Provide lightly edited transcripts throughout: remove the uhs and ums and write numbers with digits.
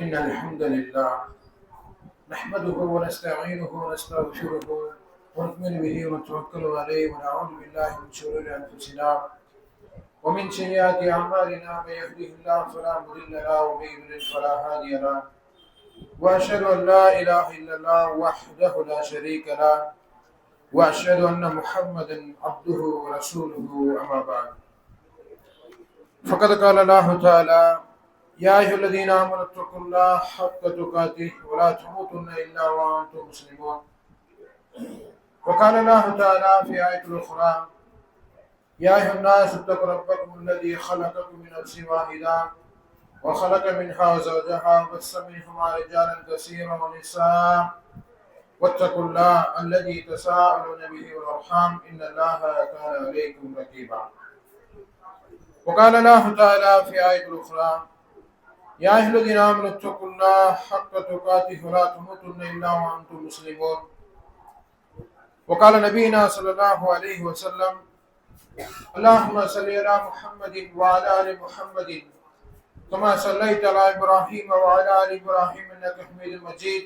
إن الحمد لله نحمده ونستعينه ونستغفره ونؤمن به ونتوكل عليه ونعوذ بالله من شرور أنفسنا ومن سيئات أعمالنا. من يهده الله فلا مضل له ومن يضلل فلا هادي له. وأشهد أن لا إله إلا الله وحده لا شريك له وأشهد أن محمدا عبده ورسوله. أما بعد فقد قال الله تعالى: يا أيها الذين آمنوا اتقوا الله حق تقاته ولا تموتن إلا وأنتم مسلمون. وقال الله تعالى في آية أخرى: يا أيها الناس اتقوا ربكم الذي خلقكم من نفس واحدة وخلق منها زوجها وبث منهما رجالا كثيرا ونساء واتقوا الله الذي تساءلون به والأرحام إن الله كان عليكم رقيبا. وقال الله تعالى في آية أخرى: يا أيها الذين آمنوا اتقوا الله حق تقاته ولا تموتن إلا وأنتم مسلمون. وقال نبينا صلى الله عليه وسلم: اللهم صل على محمد وعلى آل محمد كما صليت على إبراهيم وعلى آل إبراهيم إنك حميد مجيد.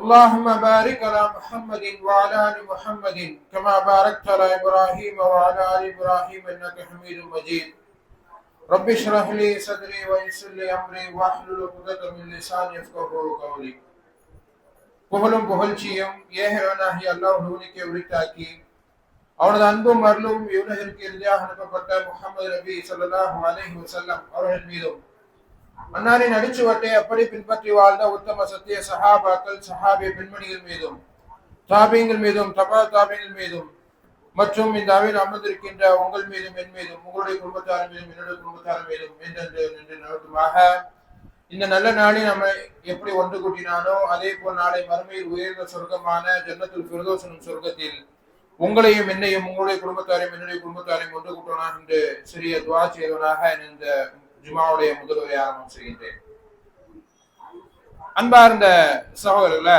اللهم بارك على محمد وعلى آل محمد كما باركت على إبراهيم وعلى آل إبراهيم إنك حميد مجيد. رب اشرح لي صدري ويسر لي أمري واحلل عقدة من لساني يفقهوا قولي. புகழும் புகழ்ச்சியும் ஏகவனாகிய அல்லாஹ்வுக்கே உரித்தாக்கி அவனது அன்பும் அருளும் இவ்வுலகிற்கு இறுதியாக அனுப்பப்பட்ட முஹம்மது நபி ஸல்லல்லாஹு அலைஹி வஸல்லம் அவர்கள் மீதும் அன்னாரின் அடிச்சுவட்டை அப்படி பின்பற்றி வாழ்ந்த உத்தம சத்திய சஹாபாக்கள் சஹாபிய பெண்மணிகள் மீதும் தாபீங்கள் மீதும் தபா தாபீங்கள் மீதும் மற்றும் இந்த அவையில் அமர்ந்திருக்கின்ற உங்கள் மீதும் என் மீதும் உங்களுடைய குடும்பத்தார் மீதும் என்னுடைய குடும்பத்தார் மீதும் என்று நடத்துமாக இந்த நல்ல நாளில் நம்ம எப்படி ஒன்று கூட்டினானோ அதே போல் நாளை மறுமையில் உயர்ந்த சொர்க்கமான ஜன்னத்துல் ஃபிர்தௌஸ் எனும் சொர்க்கத்தில் உங்களையும் என்னையும் உங்களுடைய குடும்பத்தாரையும் என்னுடைய குடும்பத்தாரையும் ஒன்று கூட்டணும் என்று சிறிய துவா செய்வனாக இந்த ஜுமாவுடைய முதல் உரை ஆரம்பம் செய்கின்றேன். அன்பார்ந்த சகோதரர்களே,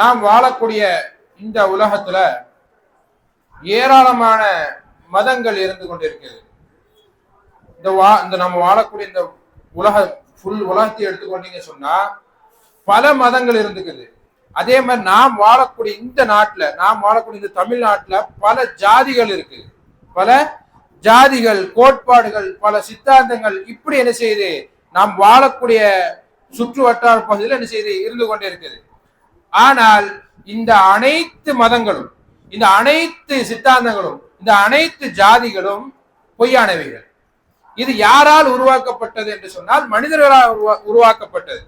நாம் வாழக்கூடிய இந்த உலகத்துல ஏராளமான மதங்கள் இருந்து கொண்டிருக்கிறது. இந்த நம்ம வாழக்கூடிய இந்த உலகத்தை எடுத்துக்கொண்டீங்க சொன்னா பல மதங்கள் இருந்துக்குது. அதே மாதிரி நாம் வாழக்கூடிய இந்த நாட்டுல, நாம் வாழக்கூடிய இந்த தமிழ்நாட்டுல பல ஜாதிகள் இருக்கு. பல ஜாதிகள், கோட்பாடுகள், பல சித்தாந்தங்கள் இப்படி என்ன செய்யுது நாம் வாழக்கூடிய சுற்று வட்டார பகுதியில் என்ன செய்து இருந்து கொண்டே இருக்குது. ஆனால் இந்த அனைத்து மதங்களும், இந்த அனைத்து சித்தாந்தங்களும், இந்த அனைத்து ஜாதிகளும் பொய்யானவைகள். இது யாரால் உருவாக்கப்பட்டது என்று சொன்னால் மனிதர்களால் உருவாக்கப்பட்டது.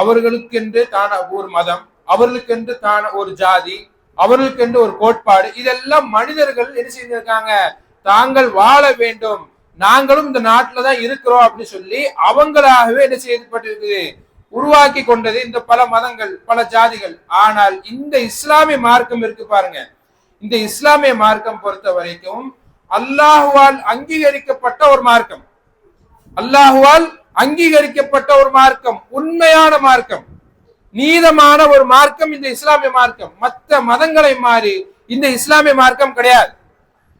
அவர்களுக்கென்று தான ஒரு மதம், அவர்களுக்கென்று தான ஒரு ஜாதி, அவர்களுக்கென்று ஒரு கோட்பாடு, இதெல்லாம் மனிதர்கள் என்ன செய்திருக்காங்க, தாங்கள் வாழ வேண்டும், நாங்களும் இந்த நாட்டில தான் இருக்கிறோம் அப்படின்னு சொல்லி அவங்களாகவே என்ன செய்யப்பட்டிருக்குது, உருவாக்கி கொண்டது இந்த பல மதங்கள், பல ஜாதிகள். ஆனால் இந்த இஸ்லாமிய மார்க்கம் இருக்கு பாருங்க, இந்த இஸ்லாமிய மார்க்கம் பொறுத்த வரைக்கும் அல்லாஹுவால் அங்கீகரிக்கப்பட்ட ஒரு மார்க்கம், அல்லாஹுவால் அங்கீகரிக்கப்பட்ட ஒரு மார்க்கம், உண்மையான மார்க்கம், நீதமான ஒரு மார்க்கம் இந்த இஸ்லாமிய மார்க்கம். மற்ற மதங்களை மாறி இந்த இஸ்லாமிய மார்க்கம் கிடையாது.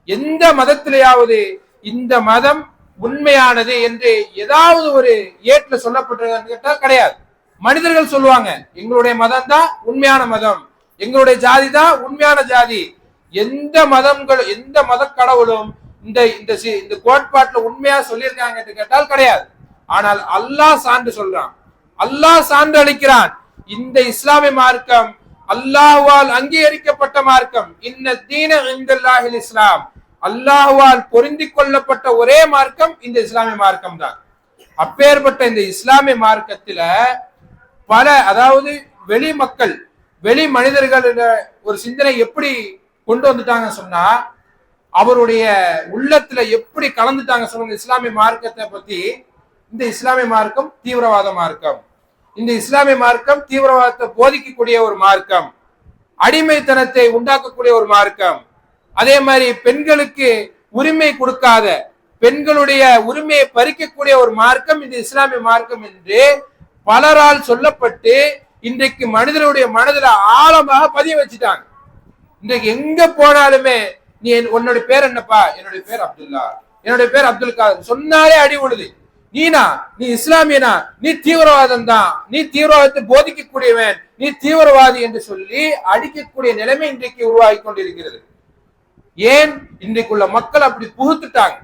எந்த மதத்திலேயாவது இந்த மதம் உண்மையானது என்று ஏதாவது ஒரு ஏட்ல சொல்லப்பட்டிருக்கான்னு கேட்டால் கிடையாது. மனிதர்கள் சொல்லுவாங்க, எங்களுடைய மதம் தான் உண்மையான மதம், எங்களுடைய ஜாதி தான் உண்மையான ஜாதி. எந்த மதங்கள், எந்த மத கடவுளும் இந்த கோட்பாட்டுல உண்மையா சொல்லியிருக்காங்க என்று கேட்டால் கிடையாது. ஆனால் அல்லாஹ் சான்று சொல்றான், அல்லாஹ் சான்று அளிக்கிறான். இந்த இஸ்லாமிய மார்க்கம் அல்லாஹ்வால் அங்கீகரிக்கப்பட்ட மார்க்கம். இன்ன தீன இன்தல்லாஹில் இஸ்லாம், அல்லாஹ்வால் பொருந்தி கொள்ளப்பட்ட ஒரே மார்க்கம் இந்த இஸ்லாமிய மார்க்கம் தான். அப்பேற்பட்ட இந்த இஸ்லாமிய மார்க்கத்துல பல, அதாவது வெளி மக்கள், வெளி மனிதர்கள் ஒரு சிந்தனை எப்படி கொண்டு வந்துட்டாங்க சொன்னா, அவருடைய உள்ளத்துல எப்படி கலந்துட்டாங்க சொல்லுங்க இஸ்லாமிய மார்க்கத்தை பத்தி. இந்த இஸ்லாமிய மார்க்கம் தீவிரவாத மார்க்கம், இந்த இஸ்லாமிய மார்க்கம் தீவிரவாதத்தை போதிக்கக்கூடிய ஒரு மார்க்கம், அடிமைத்தனத்தை உண்டாக்கக்கூடிய ஒரு மார்க்கம், அதே மாதிரி பெண்களுக்கு உரிமை கொடுக்காத, பெண்களுடைய உரிமையை பறிக்கக்கூடிய ஒரு மார்க்கம் இந்த இஸ்லாமிய மார்க்கம் என்று பலரால் சொல்லப்பட்டு இன்றைக்கு மனிதனுடைய மனதில் ஆழமாக பதிய வச்சுட்டாங்க. இன்றைக்கு எங்க போனாலுமே நீ உன்னுடைய பேர் என்னப்பா, என்னுடைய பேர் அப்துல்லா, என்னுடைய பேர் அப்துல் காதர் சொன்னாலே அடி விழுது. நீ இஸ்லாமியனா, நீ தீவிரவாதம் தான், நீ தீவிரவாதத்தை போதிக்கக்கூடியவன், நீ தீவிரவாதி என்று சொல்லி அடிக்கக்கூடிய நிலைமை இன்றைக்கு உருவாகி கொண்டிருக்கிறது. ஏன்? இன்றைக்குள்ள மக்கள் அப்படி புகுத்துட்டாங்க.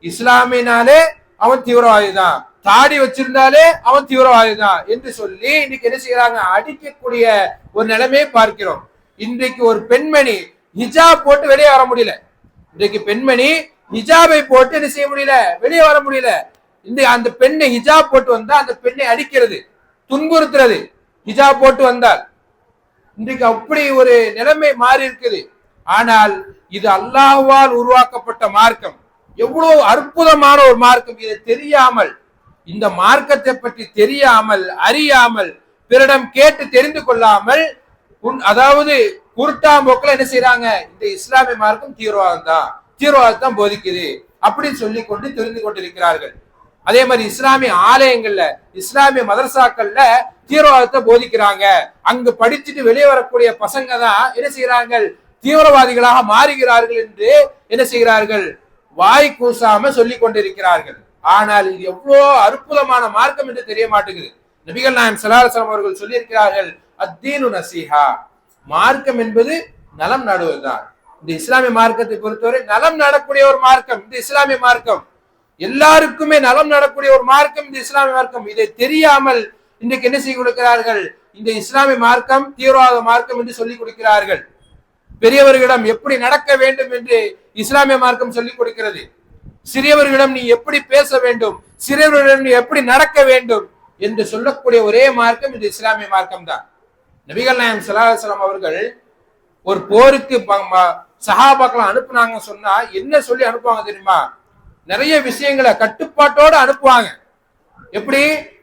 இஸ்லாமியனாலே அவன் தீவிரவாதி தான், தாடி வச்சிருந்தாலே அவன் தீவிரவாதி தான் என்று சொல்லி இன்னைக்கு என்ன செய்யறாங்க? அடிக்கக்கூடிய ஒரு நிலைமையை பார்க்கிறோம். இன்றைக்கு ஒரு பெண்மணி ஹிஜாப் போட்டு வெளியே வர முடியல. இன்றைக்கு பெண்மணி ஹிஜாபை போட்டு என்ன செய்ய முடியல? வெளியே வர முடியல. இந்த அந்த பெண்ணை ஹிஜாப் போட்டு வந்தா அந்த பெண்ணை அடிக்கிறது, துன்புறுத்துறது. ஹிஜாப் போட்டு வந்தால் இன்றைக்கு அப்படி ஒரு நிலைமை மாறி இருக்குது. ஆனால் இது அல்லாஹ்வால் உருவாக்கப்பட்ட மார்க்கம், எவ்வளவு அற்புதமான ஒரு மார்க்கம். இதை தெரியாமல், இந்த மார்க்கத்தை பற்றி தெரியாமல், அறியாமல், பிறரிடம் கேட்டு தெரிந்து கொள்ளாமல், அதாவது குருட்டாம்போக்கில் என்ன செய்யறாங்க? இந்த இஸ்லாமிய மார்க்கம் தீவிரவாதம் தான், தீவிரவாதத்தான் போதிக்குது அப்படின்னு சொல்லி கொண்டு தெரிந்து கொண்டிருக்கிறார்கள். அதே மாதிரி இஸ்லாமிய ஆலயங்கள்ல, இஸ்லாமிய மதரசாக்கள்ல தீவிரவாதத்தை போதிக்கிறாங்க. அங்கு படிச்சுட்டு வெளியே வரக்கூடிய பசங்க தான் என்ன செய்யறாங்க? தீவிரவாதிகளாக மாறுகிறார்கள் என்று என்ன செய்கிறார்கள்? வாய் கூசாம சொல்லி கொண்டிருக்கிறார்கள். ஆனால் இது எவ்வளவு அற்புதமான மார்க்கம் என்று தெரிய மாட்டேங்குது. நபிகள் நாயகம் ஸல்லல்லாஹு அலைஹி வஸல்லம் அவர்கள் சொல்லி இருக்கிறார்கள், அத்தீனு நசீஹா, மார்க்கம் என்பது நலம் நாடுவதுதான். இந்த இஸ்லாமிய மார்க்கத்தை பொறுத்தவரை நலம் நடக்கூடிய ஒரு மார்க்கம் இந்த இஸ்லாமிய மார்க்கம். எல்லாருக்குமே நலம் நடக்கூடிய ஒரு மார்க்கம் இந்த இஸ்லாமிய மார்க்கம். இதை தெரியாமல் இன்றைக்கு என்ன செய்ய கொடுக்கிறார்கள்? இந்த இஸ்லாமிய மார்க்கம் தீவிரவாத மார்க்கம் என்று சொல்லிக் கொடுக்கிறார்கள். பெரியவர்களிடம் எப்படி நடக்க வேண்டும் என்று இஸ்லாமிய மார்க்கம் சொல்லிக் கொடுக்கிறது. சிறியவர்களிடம் நீ எப்படி பேச வேண்டும், சிறியவர்களிடம் நீ எப்படி நடக்க வேண்டும் என்று சொல்லக்கூடிய ஒரே மார்க்கம் இந்த இஸ்லாமிய மார்க்கம் தான். நபிகள் நாயகம் ஸல்லல்லாஹு அலைஹி வஸல்லம் அவர்கள் ஒரு போருக்கு சஹாபாக்களை அனுப்புனாங்க சொன்னா என்ன சொல்லி அனுப்புவாங்க தெரியுமா? நிறைய விஷயங்களை கட்டுப்பாட்டோடு அனுப்புவாங்க. எப்படி?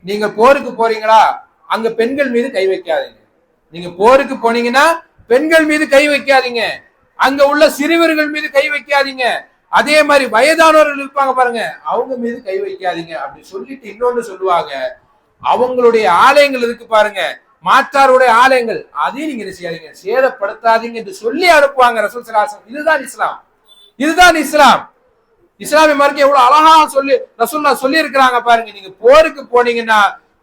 நீங்க போருக்கு போறீங்களா, அங்க பெண்கள் மீது கை வைக்காதீங்க. நீங்க போருக்கு போனீங்கன்னா பெண்கள் மீது கை வைக்காதீங்க, அங்க உள்ள சிறுவர்கள் மீது கை வைக்காதீங்க, அதே மாதிரி வயதானவர்கள் இருப்பாங்க பாருங்க, அவங்க மீது கை வைக்காதீங்க அப்படி சொல்லிட்டு இன்னொன்னு சொல்லுவாங்க, அவங்களுடைய ஆலயங்கள் இருக்கு பாருங்க, மாற்றாருடைய ஆலயங்கள், அதையும் நீங்க என்ன செய்யாதீங்க, சேதப்படுத்தாதீங்க என்று சொல்லி அனுப்புவாங்க ரசூல் ஸல்லல்லாஹு அலைஹி வஸல்லம். இதுதான் இஸ்லாம், இதுதான் இஸ்லாம். இஸ்லாமிய மார்க்கம் எவ்வளவு அழகா சொல்லி ரசூலுல்லாஹ் சொல்லி இருக்கிறாங்க பாருங்க. நீங்க போருக்கு போனீங்கன்னா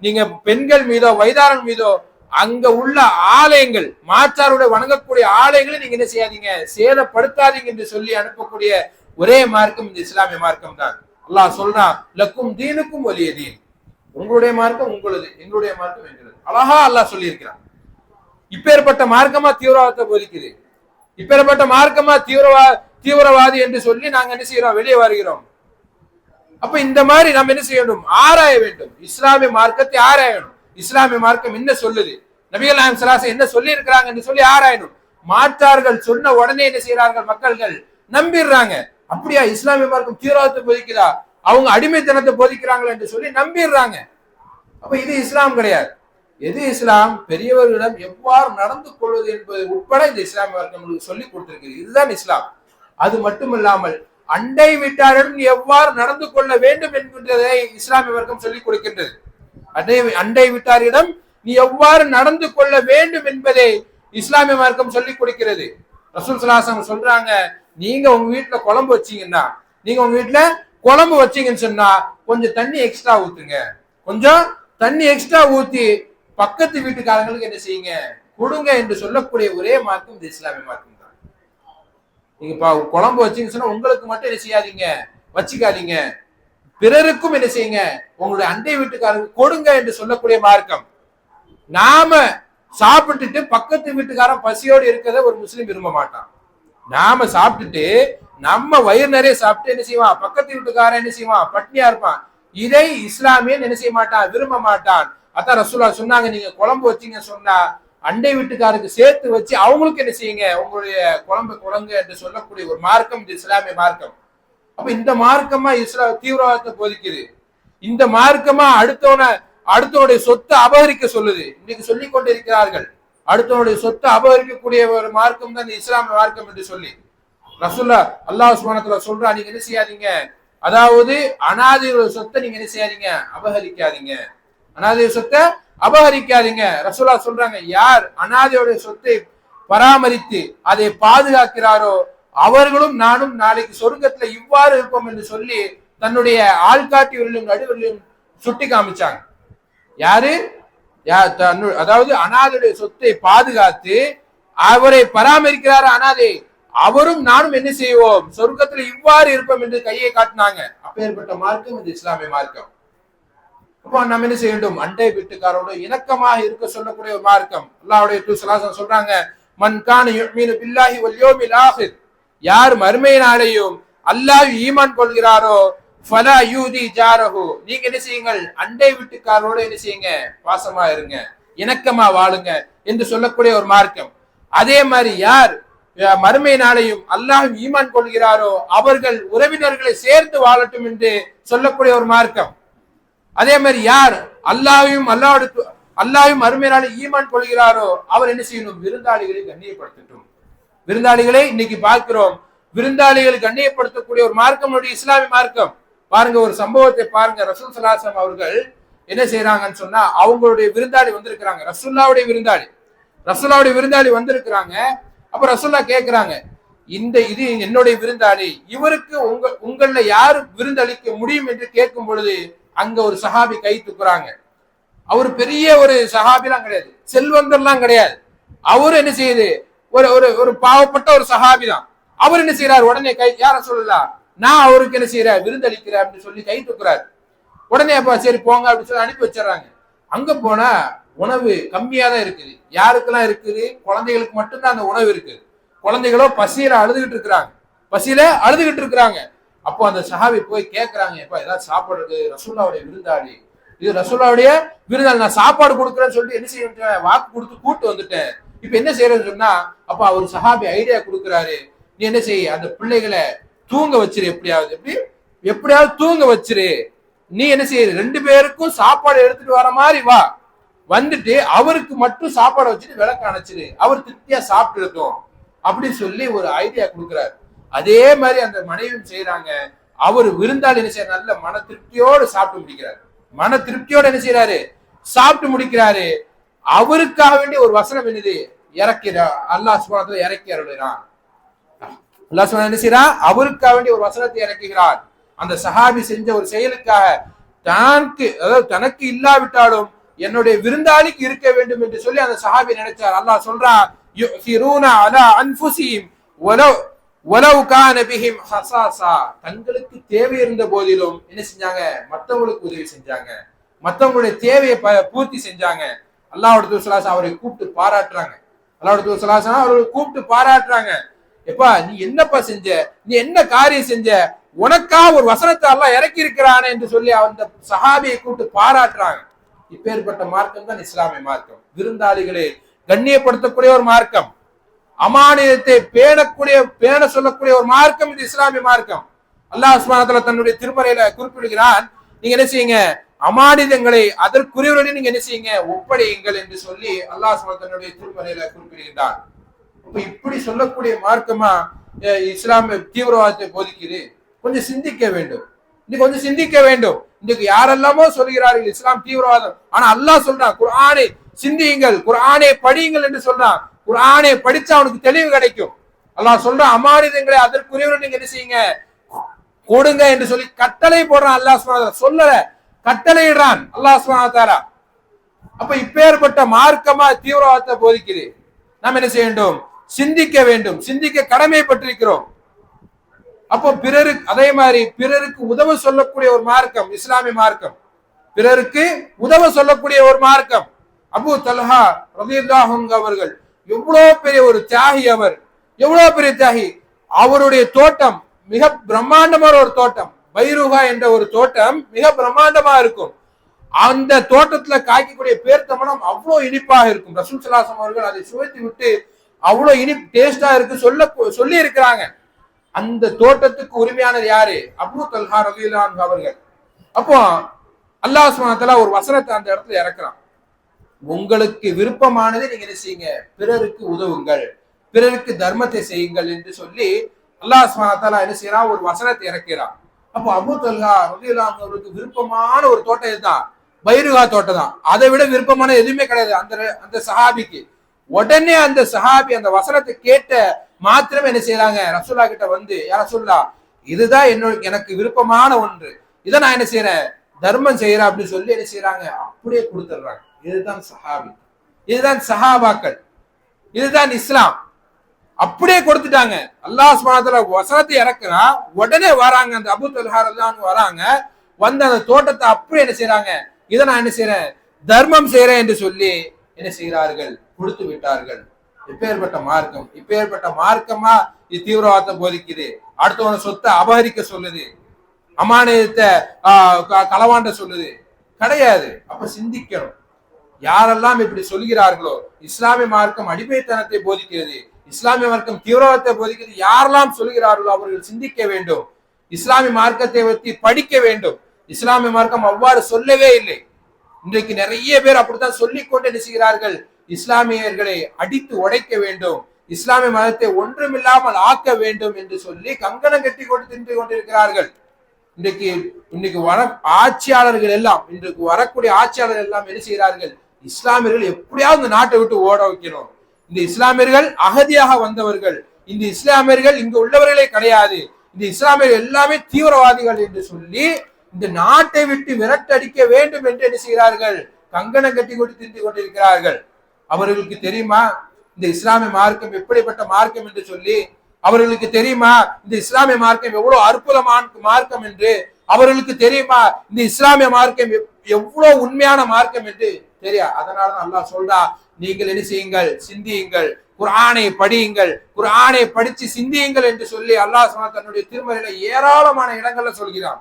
நீங்க பெண்கள் மீதோ வயதானவர்கள் மீதோ அங்க உள்ள ஆலயங்கள், மாற்றாருடைய வணங்கக்கூடிய ஆலயங்களை நீங்க என்ன செய்யாதீங்க, சேதப்படுத்தாதீங்க என்று சொல்லி அனுப்பக்கூடிய ஒரே மார்க்கம் இந்த இஸ்லாமிய மார்க்கம் தான். அல்லாஹ் சொல்றான், லக்கும் தீனுக்கும் வலிய தீன், உங்களுடைய மார்க்கம் உங்களது, எங்களுடைய மார்க்கம் எங்களது. அழகா அல்லாஹ் சொல்லி இருக்கிறான். இப்பேற்பட்ட மார்க்கமா தீவிரவாதத்தை போதிக்குது, இப்பேற்பட்ட மார்க்கமா தீவிரவாதி என்று சொல்லி நாங்க என்ன செய்யறோம்? வெளியே வருகிறோம். அப்ப இந்த மாதிரி நம்ம என்ன செய்யணும்? ஆராய வேண்டும். இஸ்லாமிய மார்க்கத்தை ஆராயணும். இஸ்லாமிய மார்க்கம் என்ன சொல்லுது, நபிகள் நாயகம் ஸல்லல்லாஹு அலைஹி வஸல்லம் என்ன சொல்லி இருக்கிறாங்க என்று சொல்லி ஆராயணும். மாற்றார்கள் சொன்ன உடனே என்ன செய்யறார்கள்? மக்கள்கள் நம்பிடுறாங்க. அப்படியா இஸ்லாமிய மார்க்கம் தீவிரவாதத்தை போதிக்குதா, அவங்க அடிமைத்தனத்தை போதிக்கிறாங்களா என்று சொல்லி நம்பிடுறாங்க. அப்ப இது இஸ்லாம் கிடையாது. எது இஸ்லாம்? பெரியவர்களிடம் எவ்வாறு நடந்து கொள்வது என்பது உட்பட இந்த இஸ்லாமிய மார்க்கம் சொல்லி கொடுத்திருக்கு. இதுதான் இஸ்லாம். அது மட்டுமல்லாமல் அண்டை வீட்டாரிடம் எவ்வாறு நடந்து கொள்ள வேண்டும் என்கின்றதை இஸ்லாமிய மார்க்கம் சொல்லிக் கொடுக்கின்றது. அண்டை வீட்டாரிடம் நீ எவ்வாறு நடந்து கொள்ள வேண்டும் என்பதை இஸ்லாமிய மார்க்கம் சொல்லிக் கொடுக்கிறது. ரசூல் ஸல்லல்லாஹு அலைஹி வஸல்லம் சொல்றாங்க, நீங்க உங்க வீட்டுல குழம்பு வச்சீங்கன்னா, நீங்க உங்க வீட்டுல குழம்பு வச்சீங்கன்னு சொன்னா கொஞ்சம் தண்ணி எக்ஸ்ட்ரா ஊத்துங்க, கொஞ்சம் தண்ணி எக்ஸ்ட்ரா ஊத்தி பக்கத்து வீட்டுக்காரங்களுக்கு என்ன செய்யுங்க, கொடுங்க என்று சொல்லக்கூடிய ஒரே மார்க்கம் இந்த இஸ்லாமிய மார்க்கம் தான். நீங்க குழம்பு வச்சீங்கன்னு சொன்னா உங்களுக்கு மட்டும் என்ன செய்யாதீங்க, வச்சுக்காதீங்க, பிறருக்கும் என்ன செய்யுங்க, உங்களுடைய அண்டை வீட்டுக்காரருக்கு கொடுங்க என்று சொல்லக்கூடிய மார்க்கம். நாம சாப்பிட்டுட்டு பக்கத்து வீட்டுக்காரன் பசியோடு இருக்கிறத ஒரு முஸ்லீம் விரும்ப மாட்டான். நாம சாப்பிட்டுட்டு நம்ம வயிறு நிறைய சாப்பிட்டு என்ன செய்வான், பக்கத்து வீட்டுக்காரன் என்ன செய்வான், பட்னியா இருப்பான். இதை இஸ்லாமியன் என்ன செய்ய மாட்டான், விரும்ப மாட்டான். அதான் ரசூலுல்லாஹ் சொன்னாங்க, நீங்க குழம்பு வச்சீங்க சொன்னா அண்டை வீட்டுக்காருக்கு சேர்த்து வச்சு அவங்களுக்கு என்ன செய்யுங்க, உங்களுடைய குழம்பு குழம்பு என்று சொல்லக்கூடிய ஒரு மார்க்கம் இந்த இஸ்லாமிய மார்க்கம். அப்ப இந்த மார்க்கமா தீவிரவாதத்தை போதிக்குது. இந்த மார்க்கமா அடுத்தவனுடைய சொத்தை அபகரிக்க சொல்லுது. இன்னைக்கு சொல்லிக் கொண்டிருக்கிறார்கள், அடுத்தவனுடைய சொத்தை அபகரிக்கக்கூடிய ஒரு மார்க்கம் தான் இந்த இஸ்லாமிய மார்க்கம் என்று சொல்லி ரசூலுல்லாஹ் அல்லாஹ் சுப்ஹானஹு வ தஆலா சொல்றா, நீங்க என்ன செய்யாதீங்க, அதாவது அனாதையோட சொத்தை நீங்க என்ன செய்யாதீங்க, அபகரிக்காதீங்க, அனாதையோட சொத்தை அபகரிக்காதீங்க. ரசூலுல்லாஹ் சொல்றாங்க, யார் அனாதையோட சொத்தை பராமரித்து அதை பாதுகாக்கிறாரோ அவர்களும் நானும் நாளைக்கு சொர்க்கத்துல இவ்வாறு இருப்போம் என்று சொல்லி தன்னுடைய ஆள்காட்டி விரலும் நடுவிரலும் சுட்டி காமிச்சாங்க. யாரு? அதாவது அனாதையுடைய சொத்தை பாதுகாத்து அவரை பராமரிக்கிறார் அனாதை, அவரும் நானும் என்ன செய்வோம், சொர்க்கத்துல இவ்வாறு இருப்போம் என்று கையை காட்டினாங்க. அப்பேற்பட்ட மார்க்கம் இந்த இஸ்லாமிய மார்க்கம். அப்போ நம்ம என்ன செய்ய வேண்டும், அண்டை வீட்டுக்காரோட இணக்கமாக இருக்க சொல்லக்கூடிய ஒரு மார்க்கம். அல்லாஹ்வுடைய தூதர் சொல்றாங்க, மன் கான யுமினு பில்லாஹி வல் யௌமில் ஆகிர், யார் மறுமை நாளையும் அல்லாஹ் ஈமான் கொள்கிறாரோ ஃபலா யூதி ஜாரஹு, நீங்க என்ன செய்யுங்கள், அண்டை வீட்டுக்காரோட என்ன செய்யுங்க, பாசமா இருங்க, இணக்கமா வாழுங்க என்று சொல்லக்கூடிய ஒரு மார்க்கம். அதே மாதிரி யார் மறுமை நாளையும் அல்லாஹ் ஈமான் கொள்கிறாரோ அவர்கள் உறவினர்களை சேர்ந்து வாழட்டும் என்று சொல்லக்கூடிய ஒரு மார்க்கம். அதே மாதிரி யார் அல்லாஹ்வையும் மறுமை நாளை ஈமான் கொள்கிறாரோ அவர் என்ன செய்யணும், விருந்தாளிகளை கண்ணியப்படுத்தட்டும். விருந்தாளிகளை இன்னைக்கு பார்க்கிறோம், விருந்தாளிகளை கண்ணியப்படுத்தக்கூடிய ஒரு மார்க்கம் இஸ்லாமிய மார்க்கம். பாருங்க, ஒரு சம்பவத்தை பாருங்க. ரசூல் ஸல்லல்லாஹு அலைஹி வஸல்லம் அவர்கள் என்ன செய்யறாங்கன்னு சொன்னா, அவங்களுடைய விருந்தாளி வந்திருக்கிறாங்க, ரசூலுல்லாஹ்வுடைய விருந்தாளி வந்திருக்கிறாங்க. அப்ப ரசூலுல்லாஹ் கேட்கிறாங்க, இது என்னுடைய விருந்தாளி, இவருக்கு உங்கள யாரு விருந்தளிக்க முடியும் என்று கேட்கும் பொழுது அங்க ஒரு சஹாபி கை தூக்குறாங்க. அவர் பெரிய ஒரு சஹாபிலாம் கிடையாது, செல்வந்தர்லாம் கிடையாது. அவரு என்ன செய்யுது, ஒரு பாவப்பட்ட ஒரு சஹாபி தான். அவர் என்ன செய்யறாரு, உடனே கை, யார சொல்லலாம், நான் அவருக்கு என்ன செய்யறேன், விருந்தளிக்கிறேன் அப்படின்னு சொல்லி கை தூக்குறாரு. உடனே அப்ப சரி போங்க அப்படின்னு சொல்லி அனுப்பி வச்சிடறாங்க. அங்க போனா உணவு கம்மியா தான் இருக்குது. யாருக்கெல்லாம் இருக்குது, குழந்தைகளுக்கு மட்டும்தான் அந்த உணவு இருக்குது. குழந்தைகளோ பசியில அழுதுகிட்டு இருக்கிறாங்க. அப்போ அந்த சஹாபி போய் கேட்கிறாங்க, எப்ப ஏதாவது சாப்பாடு, ரசூலுல்லாஹ்வுடைய விருந்தாளி, இது ரசூலுல்லாஹ்வுடைய விருந்தாளி, நான் சாப்பாடு கொடுக்குறேன்னு சொல்லிட்டு என்ன செய்ய, வாக்கு கொடுத்து கூட்டு வந்துட்டேன், இப்ப என்ன செய்யறேன்னு சொன்னா, அப்ப அவர் சஹாபி ஐடியா கொடுக்குறாரு, நீ என்ன செய்ய, அந்த பிள்ளைகளை தூங்க வச்சிரு, எப்படியாவது தூங்க வச்சிரு, நீ என்ன செய்ய, 2 பேருக்கும் சாப்பாடு எடுத்துட்டு வர மாதிரி வா, வந்துட்டு அவருக்கு மட்டும் சாப்பாடு வச்சுட்டு விளக்க அணைச்சிரு, அவர் திருப்தியா சாப்பிட்டு இருக்கோம் அப்படின்னு சொல்லி ஒரு ஐடியா கொடுக்குறாரு. அதே மாதிரி அந்த மனைவியும் செய்யறாங்க. அவர் விருந்தாளி என்ன செய்யறாரு, நல்ல மன திருப்தியோடு சாப்பிட்டு முடிக்கிறாரு. மன திருப்தியோடு என்ன செய்யறாரு, சாப்பிட்டு முடிக்கிறாரு. அவருக்காக வேண்டிய ஒரு வசனம் என்னது, இறக்கிறார். அல்லாஹ் சுப்ஹானஹு வ தஆலா இறக்கி அருள்கிறான். அல்லாஹ் சுப்ஹானஹு என்ன செய்யறான், அவருக்காக வேண்டிய ஒரு வசனத்தை இறக்குகிறார். அந்த சஹாபி செஞ்ச ஒரு செயலுக்காக தனக்கு இல்லாவிட்டாலும் என்னுடைய விருந்தாளிக்கு இருக்க வேண்டும் என்று சொல்லி அந்த சஹாபி நினைச்சார். அல்லாஹ் சொல்றான், யுஸிரூனா அலா அன்ஃபுஸிஹிம் வலவ் கான பிஹிம் ஹஸாஸா, தங்களுக்கு தேவை இருந்த போதிலும் என்ன செஞ்சாங்க, மற்றவங்களுக்கு உதவி செஞ்சாங்க, மற்றவங்களுடைய தேவையை பூர்த்தி செஞ்சாங்க. அல்லாஹ்வுடைய தூதர் ஸல்லல்லாஹு அலைஹி வஸல்லம் அவரை கூப்பிட்டு பாராட்டுறாங்க. அவரை கூப்பிட்டு பாராட்டுறாங்க. எப்பா நீ என்னப்பா செஞ்ச, நீ என்ன காரியம் செஞ்ச, உனக்கா ஒரு வசனத்தை அல்லாஹ் இறக்கி இருக்கிறானே என்று சொல்லி அந்த சஹாபியை கூப்பிட்டு பாராட்டுறாங்க. இப்பேற்பட்ட மார்க்கம் தான் இஸ்லாமிய மார்க்கம். விருந்தாளிகளை கண்ணியப்படுத்தக்கூடிய ஒரு மார்க்கம், அமானியத்தை பேண சொல்லக்கூடிய ஒரு மார்க்கம் இது இஸ்லாமிய மார்க்கம். அல்லாஹ் சுப்ஹானஹு வ தஆலா தன்னுடைய திருமறையில குறிப்பிடுகிறான், நீங்க என்ன செய்யுங்க, அமானிதங்களை அதற்குரியவர்களை நீங்க என்ன செய்யுங்க, ஒப்படையுங்கள் என்று சொல்லி அல்லாஹ் சுப்ஹானஹு வ தஆலா தன்னுடைய திருமறையில குறிப்பிடுகின்றான். இப்படி சொல்லக்கூடிய மார்க்கமா இஸ்லாமிய தீவிரவாதத்தை போதிக்குது. கொஞ்சம் சிந்திக்க வேண்டும். இன்னைக்கு யாரெல்லாமோ சொல்கிறார்கள் இஸ்லாம் தீவிரவாதம், ஆனா அல்லாஹ் சொல்றான், குர்ஆனை சிந்தியுங்கள், குர்ஆனை படியுங்கள் என்று சொல்றான். குர்ஆனை படிச்சா அவனுக்கு தெளிவு கிடைக்கும். அல்லாஹ் சொல்றான், அமானிதங்களை அதற்குரியவர்கள் நீங்க என்ன செய்யுங்க, கொடுங்க என்று சொல்லி கட்டளை போடுறான். அல்லாஹ் சுப்ஹானஹு வ தஆலா சொல்லல, கட்டளையிடுறான் அல்லாஹ் சுப்ஹானஹு வ தஆலா. அப்ப இப்பேற்பட்ட மார்க்கமா தீவிரவாதத்தை போதிக்குது. நாம் என்ன செய்ய வேண்டும், சிந்திக்க வேண்டும், சிந்திக்க கடமைப்பட்டிருக்கிறோம். அப்போ அதே மாதிரி பிறருக்கு உதவ சொல்லக்கூடிய ஒரு மார்க்கம் இஸ்லாமிய மார்க்கம், பிறருக்கு உதவ சொல்லக்கூடிய ஒரு மார்க்கம். அபூ தல்ஹா ரலியல்லாஹு அன்ஹு அவர்கள் எவ்வளவு பெரிய ஒரு தியாகி, அவருடைய தோட்டம் மிக பிரம்மாண்டமான ஒரு தோட்டம், பைருஹா என்ற ஒரு தோட்டம் மிக பிரம்மாண்டமா இருக்கும். அந்த தோட்டத்துல காய்க்கக்கூடிய பேர்த்தமனம் அவ்வளவு இனிப்பாக இருக்கும். ரசூல் ஸல்லல்லாஹு அலைஹி வஸல்லம் அவர்கள் அதை சுவைத்து விட்டு அவ்வளவு டேஸ்டா இருக்கு சொல்லி இருக்கிறாங்க. அந்த தோட்டத்துக்கு உரிமையானது யாரு, அபூ தல்ஹா ரலியல்லாஹு அன்ஹு அவர்கள். அப்போ அல்லாஹ் சுப்ஹானஹு வ தஆலா ஒரு வசனத்தை அந்த இடத்துல இறக்குறான், உங்களுக்கு விருப்பமானதை நீங்க என்ன செய்யுங்க, பிறருக்கு உதவுங்கள், பிறருக்கு தர்மத்தை செய்யுங்கள் என்று சொல்லி அல்லாஹ் சுப்ஹானஹு வ தஆலா என்ன செய்யறான், ஒரு வசனத்தை இறக்கிறான். அப்போ அபூ தல்ஹா ரலியல்லாஹு அன்ஹு அவருக்கு விருப்பமான ஒரு தோட்டம் இதுதான், பைருஹா தோட்டம் தான். அதை விட விருப்பமான எதுவுமே கிடையாது அந்த சஹாபிக்கு. உடனே அந்த சஹாபி அந்த வசனத்தை கேட்ட மாத்திரமே என்ன செய்யறாங்க, ரசூலுல்லாஹ் கிட்ட வந்து, யா ரசூலுல்லாஹ் இதுதான் எனக்கு விருப்பமான ஒன்று, இதை நான் என்ன செய்யறேன், தர்மம் செய்யற அப்படின்னு சொல்லி என்ன செய்யறாங்க, அப்படியே கொடுத்துடுறாங்க. இதுதான் சஹாபி, இதுதான் சஹாபாக்கள், இதுதான் இஸ்லாம். அப்படியே கொடுத்துட்டாங்க. அல்லாஹ் சுப்ஹானஹு வ தஆலா வசனத்தை இறக்குறா, உடனே வராங்க அந்த அபூ தல்ஹா ரலியல்லாஹு வராங்க, வந்து அந்த தோட்டத்தை அப்படியே என்ன செய்யறாங்க, இதை நான் என்ன செய்யறேன், தர்மம் செய்யறேன் என்று சொல்லி என்ன செய்கிறார்கள், கொடுத்து விட்டார்கள். இப்பேற்பட்ட மார்க்கம், இப்பேற்பட்ட மார்க்கமா இது தீவிரவாதத்தை போதிக்குது, அடுத்தவன சொத்தை அபகரிக்க சொல்லுது, அமானியத்தை களவாண்ட சொல்லுது? கிடையாது. அப்ப சிந்திக்கணும். யாரெல்லாம் இப்படி சொல்கிறார்களோ இஸ்லாமிய மார்க்கம் அடிமைத்தனத்தை போதிக்கிறது, இஸ்லாமிய மார்க்கம் தீவிரவாதத்தை போதிக்கிறது, யாரெல்லாம் சொல்கிறார்களோ அவர்கள் சிந்திக்க வேண்டும், இஸ்லாமிய மார்க்கத்தை பற்றி படிக்க வேண்டும். இஸ்லாமிய மார்க்கம் அவ்வாறு சொல்லவே இல்லை. இன்றைக்கு நிறைய பேர் அப்படித்தான் சொல்லிக் கொண்டு என்ன செய்கிறார்கள், இஸ்லாமியர்களை அடித்து உடைக்க வேண்டும், இஸ்லாமிய மதத்தை ஒன்றுமில்லாமல் ஆக்க வேண்டும் என்று சொல்லி கங்கணம் கட்டி கொண்டு தின்று கொண்டிருக்கிறார்கள். இன்னைக்கு ஆட்சியாளர்கள் எல்லாம், இன்றைக்கு வரக்கூடிய ஆட்சியாளர்கள் எல்லாம் என்ன செய்கிறார்கள், இஸ்லாமியர்கள் எப்படியாவது இந்த நாட்டை விட்டு ஓட வைக்கணும், இந்த இஸ்லாமியர்கள் அகதியாக வந்தவர்கள், இந்த இஸ்லாமியர்கள் இங்கு உள்ளவர்களே கிடையாது, இந்த இஸ்லாமியர்கள் எல்லாமே தீவிரவாதிகள் என்று சொல்லி இந்த நாட்டை விட்டு விரட்டடிக்க வேண்டும் என்று என்ன செய்கிறார்கள், கங்கணம் கட்டி கொண்டு தின்று கொண்டிருக்கிறார்கள். அவர்களுக்கு தெரியுமா இந்த இஸ்லாமிய மார்க்கம் எப்படிப்பட்ட மார்க்கம் என்று சொல்லி? அவர்களுக்கு தெரியுமா இந்த இஸ்லாமிய மார்க்கம் எவ்வளவு அற்புதமான மார்க்கம் என்று? அவர்களுக்கு தெரியுமா இந்த இஸ்லாமிய மார்க்கம் எவ்வளவு உண்மையான மார்க்கம் என்று? தெரியா. அதனாலதான் அல்லாஹ் சொல்றா, நீங்கள் என்ன செய்யுங்கள், சிந்தியுங்கள், குர்ஆனை படியுங்கள், குர்ஆனை படிச்சு சிந்தியுங்கள் என்று சொல்லி அல்லாஹ் தன்னுடைய திருமறையில ஏராளமான இடங்கள்ல சொல்கிறான்.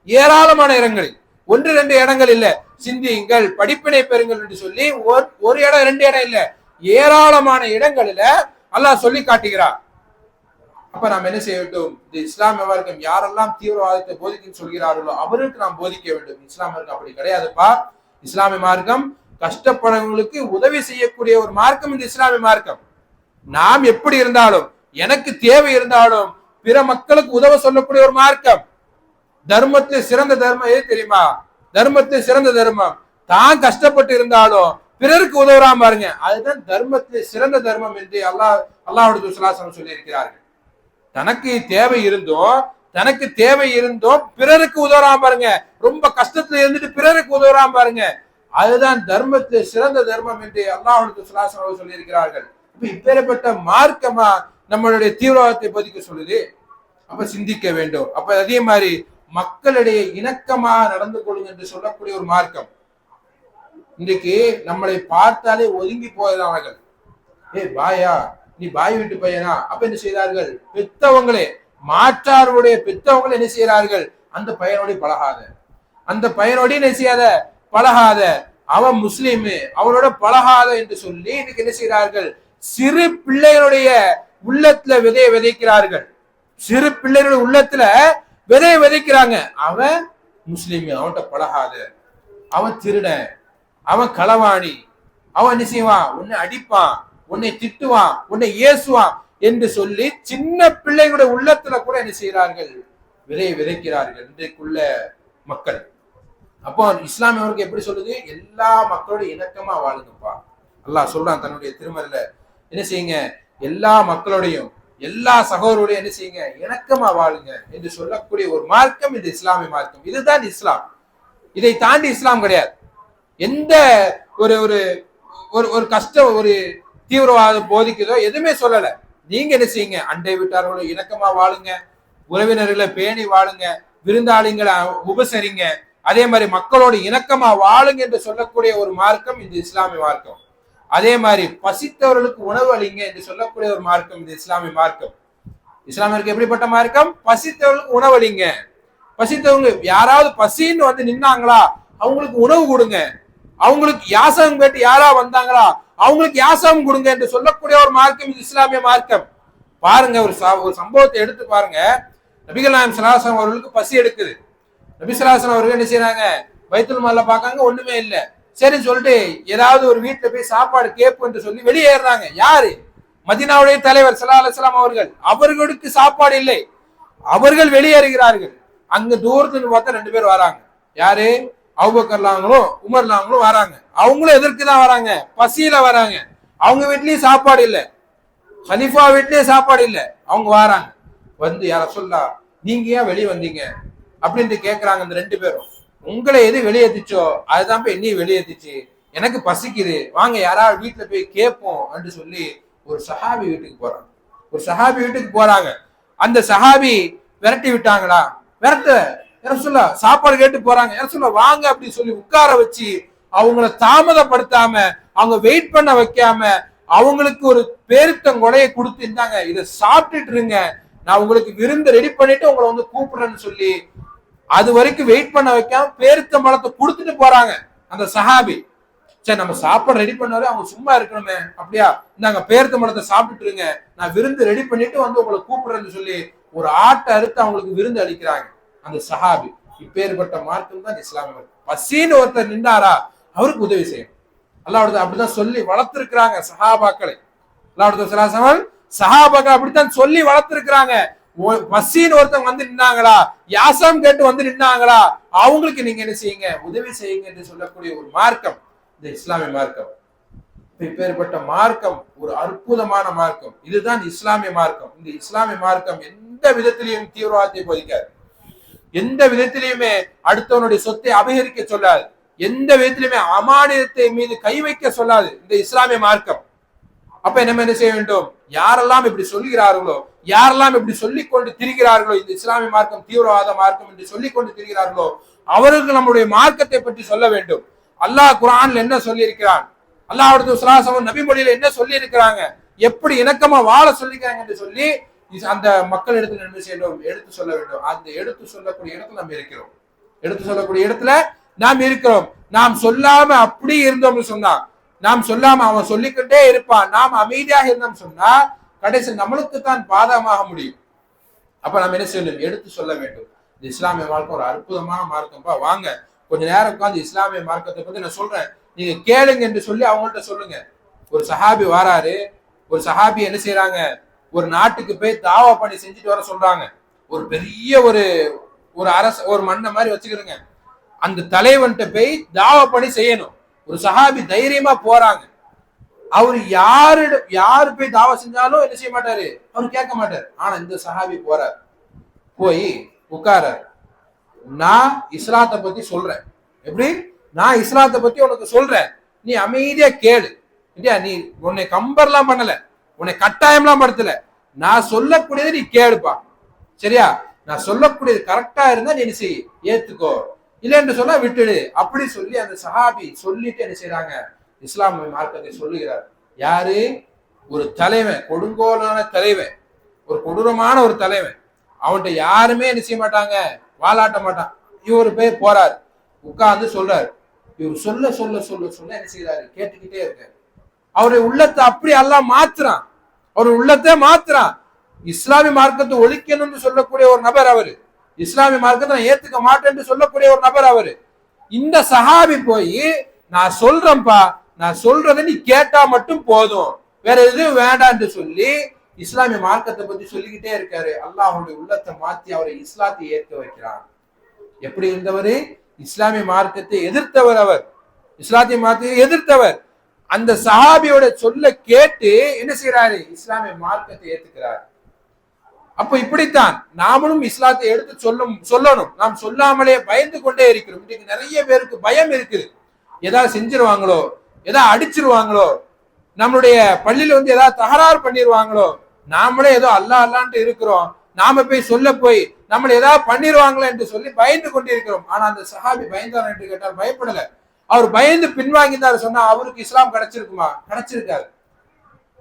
ஏராளமான இடங்களில், ஒன்று ரெண்டு இடங்கள் இல்ல, சிந்தியுங்கள், படிப்பினை பெறுங்கள் என்று சொல்லி ஒரு இடம் ரெண்டு இடம் இல்ல, ஏராளமான இடங்களில அல்லாஹ் சொல்லி காட்டுகிறார். அப்ப நாம் என்ன செய்ய வேண்டும், இந்த இஸ்லாமிய மார்க்கம் யாரெல்லாம் தீவிரவாதத்தை போதிக்க சொல்கிறார்களோ அவருக்கு நாம் போதிக்க வேண்டும். இஸ்லாம் மார்க்கம் அப்படி கிடையாதுப்பா. இஸ்லாமிய மார்க்கம் கஷ்டப்படுறவங்களுக்கு உதவி செய்யக்கூடிய ஒரு மார்க்கம் இந்த இஸ்லாமிய மார்க்கம். நாம் எப்படி இருந்தாலும், எனக்கு தேவை இருந்தாலும் பிற மக்களுக்கு உதவ சொல்லக்கூடிய ஒரு மார்க்கம். தர்மத்தில் சிறந்த தர்மம் எது தெரியுமா? தர்மத்தில் சிறந்த தர்மம் தான் கஷ்டப்பட்டு இருந்தாலும் பிறருக்கு உதவுறாம பாருங்க, அதுதான் தர்மத்தில் சிறந்த தர்மம் என்று அல்லாஹ்வுடைய ரசூல் சொல்லி இருக்கிறார்கள். தனக்கு தேவை இருந்தோம் பிறருக்கு உதவுறாம பாருங்க, ரொம்ப கஷ்டத்துல இருந்துட்டு பிறருக்கு உதவுறாம பாருங்க, அதுதான் தர்மத்தில் சிறந்த தர்மம் என்று அல்லாஹ்வுடைய ரசூல் சொல்லி இருக்கிறார்கள். இப்பேற்பட்ட மார்க்கமா நம்மளுடைய தீவிரவாதத்தை போதிக்க சொல்லுது? அப்ப சிந்திக்க வேண்டும். அப்ப அதே மாதிரி மக்களிடையே இணக்கமா நடந்து கொள்ளுங்க என்று சொல்லக்கூடிய ஒரு மார்க்கம். இன்றைக்கு நம்மளை பார்த்தாலே ஒதுங்கி போகிறார்கள். பாயா, நீ பாய் வீட்டு பையனா? அப்ப என்ன செய்கிறார்கள், பெத்தவங்களே, மாற்றாருடைய பெத்தவங்களே என்ன செய்கிறார்கள், அந்த பையனோட பழகாத, அந்த பையனோட என்ன செய்யாத, பழகாத, அவன் முஸ்லீமு, அவனோட பழகாத என்று சொல்லி இன்னைக்கு என்ன செய்கிறார்கள், சிறு பிள்ளைகளுடைய உள்ளத்துல விதையை விதைக்கிறார்கள். சிறு பிள்ளைகளுடைய உள்ளத்துல விதையை விதைக்கிறாங்க. அவன் முஸ்லீம், அவன்கிட்ட பழகாத, அவன் திருடன், அவன் களவாணி, அவன் என்ன செய்வான், உன்னை அடிப்பான், உன்னை திட்டுவான், உன்னை ஏசுவான் என்று சொல்லி சின்ன பிள்ளைகளுடைய உள்ளத்துல கூட என்ன செய்கிறார்கள், விதையை விதைக்கிறார்கள் இன்றைக்குள்ள மக்கள். அப்போ இஸ்லாமியவருக்கு எப்படி சொல்லுது, எல்லா மக்களோட இணக்கமா வாழுங்கப்பா. அல்லாஹ் சொல்றான் தன்னுடைய திருமறையில, என்ன செய்யுங்க, எல்லா மக்களோடையும் எல்லா சகோதரோடையும் என்ன செய்யுங்க, இணக்கமா வாழுங்க என்று சொல்லக்கூடிய ஒரு மார்க்கம் இந்த இஸ்லாமிய மார்க்கம். இதுதான் இஸ்லாம். இதை தாண்டி இஸ்லாம் கிடையாது. எந்த ஒரு ஒரு ஒரு கஷ்டம், ஒரு தீவிரவாதம் போதிக்குதோ எதுவுமே சொல்லல. நீங்க என்ன செய்யுங்க, அண்டை வீட்டார்களோட இணக்கமா வாழுங்க, உறவினர்களை பேணி வாழுங்க, விருந்தாளிங்களை உபசரிங்க, அதே மாதிரி மக்களோட இணக்கமா வாழுங்க என்று சொல்லக்கூடிய ஒரு மார்க்கம் இந்த இஸ்லாமிய மார்க்கம். அதே மாதிரி பசித்தவர்களுக்கு உணவு அளிங்க என்று சொல்லக்கூடிய ஒரு மார்க்கம் இந்த இஸ்லாமிய மார்க்கம். இஸ்லாமியருக்கு எப்படிப்பட்ட மார்க்கம், பசித்தவர்களுக்கு உணவு அளிங்க. பசித்தவங்க யாராவது பசின்னு வந்து நின்னாங்களா அவங்களுக்கு உணவு கொடுங்க, அவங்களுக்கு யாசகம் கேட்டு யாரா வந்தாங்களா அவங்களுக்கு யாசகம் கொடுங்க என்று சொல்லக்கூடிய ஒரு மார்க்கம் இது இஸ்லாமிய மார்க்கம். பாருங்க, ஒரு சம்பவத்தை எடுத்து பாருங்க. நபிகள் நாயகம் ஸல்லல்லாஹு அலைஹி வஸல்லம் அவர்களுக்கு பசி எடுக்குது. நபி ஸல்லல்லாஹு அலைஹி வஸல்லம் அவர்கள் என்ன செய்யறாங்க, பைத்துல் மால்ல பாக்காங்க, ஒண்ணுமே இல்லை. சரின்னு சொல்லிட்டு ஏதாவது ஒரு வீட்டுல போய் சாப்பாடு கேட்பு என்று சொல்லி வெளியேறாங்க. யாரு, மதீனாவுடைய தலைவர் ஸல்லல்லாஹு அலைஹி வஸல்லம் அவர்கள். அவர்களுக்கு சாப்பாடு இல்லை, அவர்கள் வெளியேறுகிறார்கள். அங்க தூரத்துல பார்த்தா ரெண்டு பேர் வராங்க. யாரு, அபூபக்கர்லாங்களும் உமர்லாங்களும் வராங்க. அவங்களும் எதற்கு தான் வராங்க, பசியில வராங்க. அவங்க வீட்லயும் சாப்பாடு இல்லை, ஹலீஃபா வீட்லயும் சாப்பாடு இல்லை. அவங்க வராங்க, வந்து யார சொல்லா நீங்க ஏன் வெளியே வந்தீங்க அப்படின்ட்டு கேட்கறாங்க. அந்த ரெண்டு பேரும், உங்களை எது வெளியேற்றிச்சோ அதுதான் போய் என்னையும் வெளியேற்றிச்சு. எனக்கு பசிக்குது, வாங்க யாராவது வீட்டுல போய் கேட்போம் என்று சொல்லி ஒரு சஹாபி வீட்டுக்கு போறாங்க. ஒரு சஹாபி வீட்டுக்கு போறாங்க. அந்த சஹாபி விரட்டி விட்டாங்களா? விரட்ட சொல்ல சாப்பாடு கேட்டு போறாங்க. சொல்ல வாங்க அப்படின்னு சொல்லி உட்கார வச்சு அவங்கள தாமதப்படுத்தாம, அவங்க வெயிட் பண்ண வைக்காம, அவங்களுக்கு ஒரு பேரித்தங்கொடையை கொடுத்து, இருந்தாங்க இதை சாப்பிட்டுட்டு இருங்க, நான் உங்களுக்கு விருந்து ரெடி பண்ணிட்டு உங்களை வந்து கூப்பிடுறேன்னு சொல்லி அது வரைக்கும் வெயிட் பண்ண வைக்காம பேரித்தம்பழத்தை கொடுத்துட்டு போறாங்க அந்த சஹாபி. சரி, நம்ம சாப்பாடு ரெடி பண்ணாலே அவங்க சும்மா இருக்கணுமே, அப்படியா இந்தாங்க பேரித்தம்பழத்தை சாப்பிட்டுட்டு இருங்க, நான் விருந்து ரெடி பண்ணிட்டு வந்து உங்களை கூப்பிடுறேன்னு சொல்லி ஒரு ஆட்டை அறுத்து அவங்களுக்கு விருந்து அளிக்கிறாங்க அந்த சஹாபி. இப்பேற்பட்ட மார்க்கம் தான் இஸ்லாமிய. பசின்னு ஒருத்தர் நின்றாரா அவருக்கு உதவி செய்யும். அல்லாஹ் அப்படிதான் சொல்லி வளர்த்திருக்கிறாங்க சஹாபாக்களை. அல்லாஹ் சஹாபாக்கள் அப்படித்தான் சொல்லி வளர்த்திருக்கிறாங்க. பசின்னு ஒருத்தவங்க வந்து நின்னாங்களா, யாசம் கேட்டு வந்து நின்னாங்களா, அவங்களுக்கு நீங்க என்ன செய்யுங்க, உதவி செய்யுங்க என்று சொல்லக்கூடிய ஒரு மார்க்கம் இந்த இஸ்லாமிய மார்க்கம். இப்பேற்பட்ட மார்க்கம் ஒரு அற்புதமான மார்க்கம். இதுதான் இஸ்லாமிய மார்க்கம். இந்த இஸ்லாமிய மார்க்கம் எந்த விதத்திலையும் தீவிரவாதத்தை போதிக்காது, எந்த விதத்திலையுமே அடுத்தவனுடைய சொத்தை அபகரிக்க சொல்லாது, எந்த விதத்திலுமே அமானியத்தை மீது கை வைக்க சொல்லாது இந்த இஸ்லாமிய மார்க்கம். அப்ப நம்ம என்ன செய்ய வேண்டும்? யாரெல்லாம் இப்படி சொல்லுகிறார்களோ, யாரெல்லாம் இப்படி சொல்லிக் கொண்டு திரிகிறார்களோ, இந்த இஸ்லாமிய மார்க்கம் தீவிரவாத மார்க்கம் என்று சொல்லிக் கொண்டு திரிகிறார்களோ, அவர்கள் நம்முடைய மார்க்கத்தை பற்றி சொல்ல வேண்டும். அல்லாஹ் குர்ஆன்ல என்ன சொல்லி இருக்கிறான், அல்லாஹ் நபி மொழியில என்ன சொல்லி இருக்கிறாங்க, எப்படி இணக்கமா வாழ சொல்லிக்கிறாங்க என்று சொல்லி அந்த மக்கள் இடத்துல என்ன செய்யணும், எடுத்து சொல்ல வேண்டும். அந்த எடுத்து சொல்லக்கூடிய இடத்துல நாம் இருக்கிறோம். எடுத்து சொல்லக்கூடிய இடத்துல நாம் இருக்கிறோம். நாம் சொல்லாம அப்படி இருந்தோம்னு சொன்னா, நாம் சொல்லாம அவன் சொல்லிக்கிட்டே இருப்பான், நாம் அமைதியாக இருந்தோம் சொன்னா கடைசி நம்மளுக்கு தான் பாதகமாக முடியும். அப்ப நம்ம என்ன செய்யணும், எடுத்து சொல்ல வேண்டும். இந்த இஸ்லாமிய மார்க்கம் ஒரு அற்புதமான மார்க்கம்பா, வாங்க கொஞ்ச நேரம் உட்காந்து இஸ்லாமிய மார்க்கத்தை பத்தி நான் சொல்றேன், நீங்க கேளுங்க என்று சொல்லி அவங்கள்ட்ட சொல்லுங்க. ஒரு சஹாபி வாராரு. ஒரு சஹாபி என்ன செய்யறாங்க, ஒரு நாட்டுக்கு போய் தாவா பணி செஞ்சுட்டு வர சொல்றாங்க. ஒரு பெரிய ஒரு அரச ஒரு மண்ணை மாதிரி வச்சுக்கிறோங்க, அந்த தலைவன்கிட்ட போய் தாவா பணி செய்யணும். ஒரு சஹாபி தைரியமா போறாங்க. அவரு யாரு போய் தாவா செஞ்சாலும் என்ன செய்ய மாட்டாரு, அவரு கேட்க மாட்டாரு. ஆனா இந்த சஹாபி போறார், போய் உட்காரார். நான் இஸ்லாத்தை பத்தி சொல்றேன், எப்படி நான் இஸ்லாத்தை பத்தி உனக்கு சொல்றேன், நீ அமைதியா கேளு. இல்லையா, நீ உன்னை கம்பர்லாம் பண்ணல, உன்னை கட்டாயம்லாம் படுத்தல, நான் சொல்லக்கூடியது நீ கேளுப்பா, சரியா? நான் சொல்லக்கூடியது கரெக்டா இருந்தா நீ என்ன செய், ஏத்துக்கோ, இல்லைன்னு சொன்னா விட்டுடு. அப்படி சொல்லி அந்த சஹாபி சொல்லிட்டு என்ன செய்யறாங்க, இஸ்லாமிய மார்க்கத்தை சொல்லுகிறார். யாரு? ஒரு தலைவன், கொடுங்கோலான தலைவன், ஒரு கொடூரமான ஒரு தலைவன். அவன்கிட்ட யாருமே என்ன செய்ய மாட்டாங்க, வாலாட்ட மாட்டான். இவரு போய் போறாரு, உட்கார்ந்து சொல்றாரு. இவர் சொல்ல சொல்ல சொல்ல சொல்ல என்ன செய்யறாரு, கேட்டுக்கிட்டே இருக்காரு. அவருடைய உள்ளத்தை அப்படி எல்லாம் மாத்துறான், அவருடைய உள்ளத்தை மாத்துறான். இஸ்லாமிய மார்க்கத்தை ஒழிக்கணும்னு சொல்லக்கூடிய ஒரு நபர் அவரு. இஸ்லாமிய மார்க்கத்தை நான் ஏத்துக்க மாட்டேன்னு சொல்லக்கூடிய ஒரு நபர் அவரு. இந்த சஹாபி போய் நான் சொல்றேன்ப்பா, நான் சொல்றதை நீ கேட்டா மட்டும் போதும், வேற எதுவும் வேண்டான்னு சொல்லி இஸ்லாமிய மார்க்கத்தை பத்தி சொல்லிக்கிட்டே இருக்காரு. அல்லாஹ் அவருடைய உள்ளத்தை மாத்தி அவரை இஸ்லாத்தை ஏற்க வைக்கிறான். எப்படி இருந்தவரு? இஸ்லாமிய மார்க்கத்தை எதிர்த்தவர் அவர், இஸ்லாத்திய மார்க்கத்தை எதிர்த்தவர். அந்த சஹாபியோட சொல்ல கேட்டு என்ன செய்யறாரு, இஸ்லாமிய மார்க்கத்தை ஏத்துக்கிறார். அப்ப இப்படித்தான் நாமளும் இஸ்லாத்தை எடுத்து சொல்லணும். நாம் சொல்லாமலே பயந்து கொண்டே இருக்கிறோம். இன்னைக்கு நிறைய பேருக்கு பயம் இருக்குது, ஏதாவது செஞ்சிருவாங்களோ, ஏதாவது அடிச்சிருவாங்களோ, நம்மளுடைய பள்ளியில வந்து ஏதாவது தகராறு பண்ணிடுவாங்களோ, நாமளே ஏதோ அல்லா அல்லான்ட்டு இருக்கிறோம், நாம போய் சொல்ல போய் நம்மள ஏதாவது பண்ணிடுவாங்களோ என்று சொல்லி பயந்து கொண்டு இருக்கிறோம். ஆனா அந்த சஹாபி பயந்தார் என்று கேட்டால் பயப்படல. அவர் பயந்து பின்வாங்கினார் சொன்னா அவருக்கு இஸ்லாம் கிடைச்சிருக்குமா? கிடைச்சிருக்காது.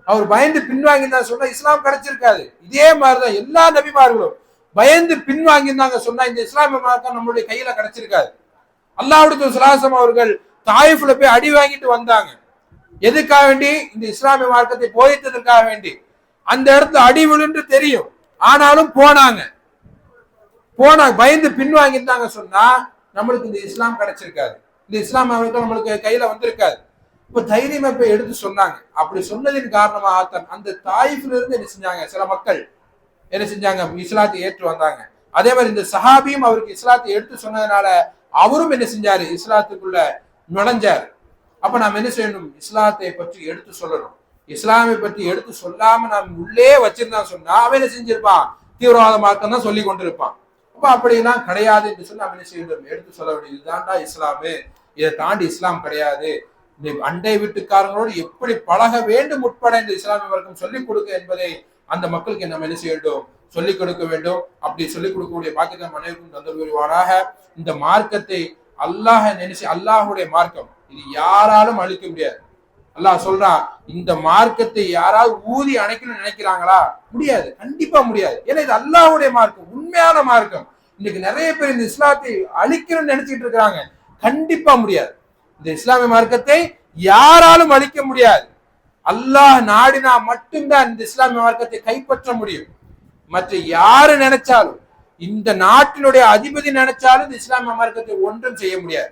அவர் பயந்து பின்வாங்கினார் சொன்னா இஸ்லாம் கிடைச்சிருக்காது. இதே மாதிரிதான் எல்லா நபிமார்களும் பயந்து பின்வாங்கினாங்க சொன்னா இந்த இஸ்லாமிய மார்க்கம் நம்மளுடைய கையில கிடைச்சிருக்காது. அல்லாஹ்வுடைய ஸல்லல்லாஹு அவர்கள் தாயிஃப்ல போய் அடி வாங்கிட்டு வந்தாங்க. எதுக்காக வேண்டி? இந்த இஸ்லாமிய மார்க்கத்தை போதித்ததற்காக வேண்டி. அந்த இடத்துல அடி விழுந்து தெரியும், ஆனாலும் போனாங்க. பயந்து பின்வாங்கிட்டாங்க சொன்னா நம்மளுக்கு இந்த இஸ்லாம் கிடைச்சிருக்காது, இந்த இஸ்லாம் நம்மளுக்கு கையில வந்திருக்காது. இப்ப தைரியமா போய் எடுத்து சொன்னாங்க. அப்படி சொன்னதின் காரணமாக அந்த தாயிஃப்ல இருந்து என்ன செஞ்சாங்க, சில மக்கள் என்ன செஞ்சாங்க, இஸ்லாத்தை ஏற்று வந்தாங்க. அதே மாதிரி இந்த சஹாபியும் அவருக்கு இஸ்லாத்தை எடுத்து சொன்னதுனால அவரும் என்ன செஞ்சாரு, இஸ்லாத்துக்குள்ள நுழைஞ்சாரு. அப்ப நாம் என்ன செய்யணும், இஸ்லாத்தை பற்றி எடுத்து சொல்லணும். இஸ்லாமை பற்றி எடுத்து சொல்லாம நாம் உள்ளே வச்சிருந்தா சொன்னா அவன் என்ன செஞ்சிருப்பான், தீவிரவாத மார்க்கம் தான் சொல்லி கொண்டிருப்பான். அப்ப அப்படிலாம் கிடையாது என்று சொல்லி நம்ம என்ன செய்யணும், எடுத்து சொல்ல வேண்டியது. இதுதான்டா இஸ்லாமு, இதை தாண்டி இஸ்லாம் கிடையாது. இந்த அண்டை வீட்டுக்காரங்களோடு எப்படி பழக வேண்டும் உட்பட இந்த இஸ்லாமிய மார்க்கம் சொல்லிக் கொடுக்க என்பதை அந்த மக்களுக்கு நம்ம என்ன செய்ய வேண்டும், சொல்லிக் கொடுக்க வேண்டும். அப்படி சொல்லிக் கொடுக்கக்கூடிய பாக்கியத்தை மனைவிக்கும் தந்தல் புரிவாராக. இந்த மார்க்கத்தை அல்லாஹ் நினைச்சு, அல்லாஹுடைய மார்க்கம் இது யாராலும் அழிக்க முடியாது. அல்லாஹ் சொல்றான், இந்த மார்க்கத்தை யாராவது ஊதி அணைக்கணும்னு நினைக்கிறாங்களா? முடியாது, கண்டிப்பா முடியாது. ஏன்னா இது அல்லாஹுடைய மார்க்கம், உண்மையான மார்க்கம். இன்னைக்கு நிறைய பேர் இந்த இஸ்லாத்தை அழிக்கணும்னு நினைச்சிட்டு இருக்கிறாங்க. கண்டிப்பா முடியாது. இந்த இஸ்லாமிய மார்க்கத்தை யாராலும் அழிக்க முடியாது. அல்லாஹ் நாடினா மட்டும்தான் இந்த இஸ்லாமிய மார்க்கத்தை கைப்பற்ற முடியும். மற்ற யாரு நினைச்சாலும், இந்த நாட்டினுடைய அதிபதி நினைச்சாலும் இந்த இஸ்லாமிய மார்க்கத்தை ஒன்றும் செய்ய முடியாது.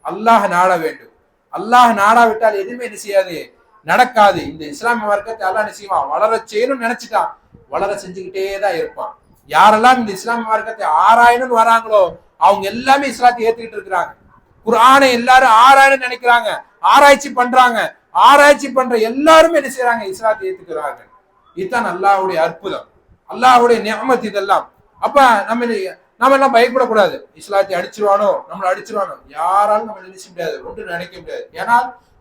அல்லாஹ் நாட வேண்டும். அல்லாஹ் நாடாவிட்டால் எதுவுமே என்ன செய்யாது, நடக்காது. இந்த இஸ்லாமிய மார்க்கத்தை அல்லாஹ் என்ன செய்வான், வளர செய்யணும்னு நினைச்சிட்டான், வளர செஞ்சுக்கிட்டே தான் இருப்பான். யாரெல்லாம் இந்த இஸ்லாமிய மார்க்கத்தை ஆராயணும்னு வராங்களோ அவங்க எல்லாமே இஸ்லாத்தை ஏத்துக்கிட்டு இருக்கிறாங்க. குர்ஆனை எல்லாரும் ஆராயணும்னு நினைக்கிறாங்க, ஆராய்ச்சி பண்றாங்க. ஆராய்ச்சி பண்ற எல்லாருமே என்ன செய்யறாங்க, இஸ்லாத்தை ஏத்துக்கிறாங்க. இதுதான் அல்லாஹ்வுடைய அற்புதம், அல்லாஹ்வுடைய நிஅமத் இதெல்லாம். அப்ப நம்ம எல்லாம் பயப்படக்கூடாது. இஸ்லாத்தை அடிச்சிருவானோ, நம்மளை அடிச்சிருவானோ, யாராலும் நம்ம நினைச்ச முடியாது, ஒன்று நினைக்க முடியாது. ஏன்னா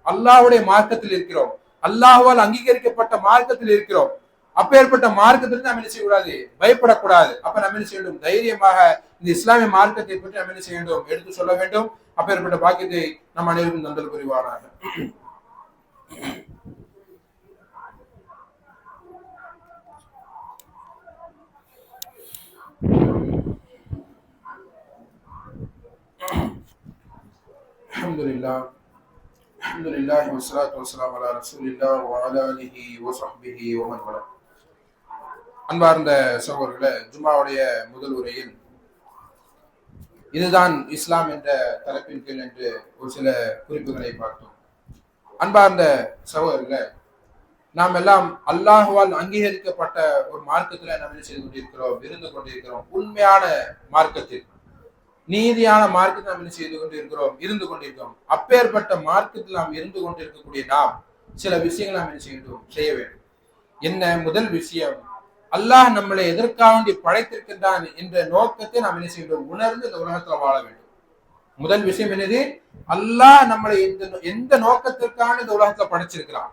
அல்லாஹ்வுடைய மார்க்கத்தில் இருக்கிறோம், அல்லாஹ்வால் அங்கீகரிக்கப்பட்ட மார்க்கத்தில் இருக்கிறோம். அப்பேற்பட்ட மார்க்கத்திலிருந்து நம்ம என்ன செய்யக்கூடாது, பயப்படக்கூடாது. அப்ப நம்ம என்ன செய்ய வேண்டும், தைரியமாக இந்த இஸ்லாமிய மார்க்கத்தை பற்றி நம்ம என்ன செய்ய வேண்டும், எடுத்து சொல்ல வேண்டும். அப்பேற்பட்ட பாக்கியத்தை நம் அனைவருக்கும் தந்தல் புரிவாராக. அல்ஹம்துலில்லாஹ் வஸ்ஸலாத்து வஸ்ஸலாமு அலா ரசூலில்லாஹ் வ அலா ஆலிஹி வ ஸஹ்பிஹி வ மன் வலா. அன்பார்ந்த சகோதரர்களே, ஜும்மாவுடைய முதல் உரையில் இதுதான் இஸ்லாம் என்ற தலைப்பின் கீழ் என்று ஒரு சில குறிப்புகளை பார்த்தோம். அன்பார்ந்த சகோதரர்களே, நாம் எல்லாம் அல்லாஹ்வால் அங்கீகரிக்கப்பட்ட ஒரு மார்க்கத்தில் நாம் செய்து கொண்டிருக்கிறோம், இருந்து கொண்டிருக்கிறோம். உண்மையான மார்க்கத்தில், நீதியான மார்க்கத்தில் நாம் என்ன செய்து கொண்டிருக்கிறோம், இருந்து கொண்டிருக்கிறோம். அப்பேற்பட்ட மார்க்கத்தில் நாம் இருந்து கொண்டிருக்கக்கூடிய நாம் சில விஷயங்கள் நாம் என்ன செய்ய வேண்டும். என்ன முதல் விஷயம், அல்லாஹ் நம்மளை எதற்காக படைத்திருக்கின்றான் என்ற நோக்கத்தை நாம் என்ன செய்ய வேண்டும், உணர்ந்து இந்த உலகத்துல வாழ வேண்டும். முதல் விஷயம் என்னது, அல்லாஹ் நம்மளை எந்த நோக்கத்திற்கான இந்த உலகத்துல படைச்சிருக்கிறான்.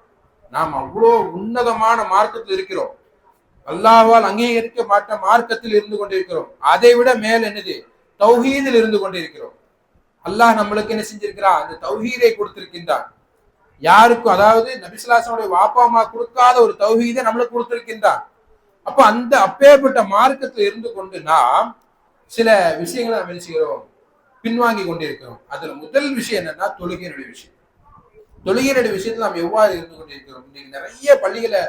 நாம் அவ்வளோ உன்னதமான மார்க்கத்தில் இருக்கிறோம், அல்லாஹ்வால் அங்கீகரிக்கப்பட்ட மார்க்கத்தில் இருந்து கொண்டிருக்கிறோம். அதை விட மேல் என்னது, தௌஹீதில் இருந்து கொண்டிருக்கிறோம். அல்லாஹ் நம்மளுக்கு என்ன செஞ்சிருக்கிறான், அந்த தௌஹீதை கொடுத்திருக்கின்றான். யாருக்கும், அதாவது நபி ஸல்லல்லாஹு அலைஹி வஸல்லம் வாப்பா அம்மா கொடுக்காத ஒரு தௌஹீதை நம்மளுக்கு கொடுத்திருக்கின்றான். அப்ப அந்த அப்பேற்பட்ட மார்க்கத்தில் இருந்து கொண்டு நாம் சில விஷயங்களை நம்ம என்ன செய்கிறோம், பின்வாங்கி கொண்டிருக்கிறோம். அதுல முதல் விஷயம் என்னன்னா, தொழுகையினுடைய விஷயம். தொழுகையினுடைய விஷயத்துல நாம் எவ்வாறு இருந்து கொண்டிருக்கிறோம். இன்னைக்கு நிறைய பள்ளிகளை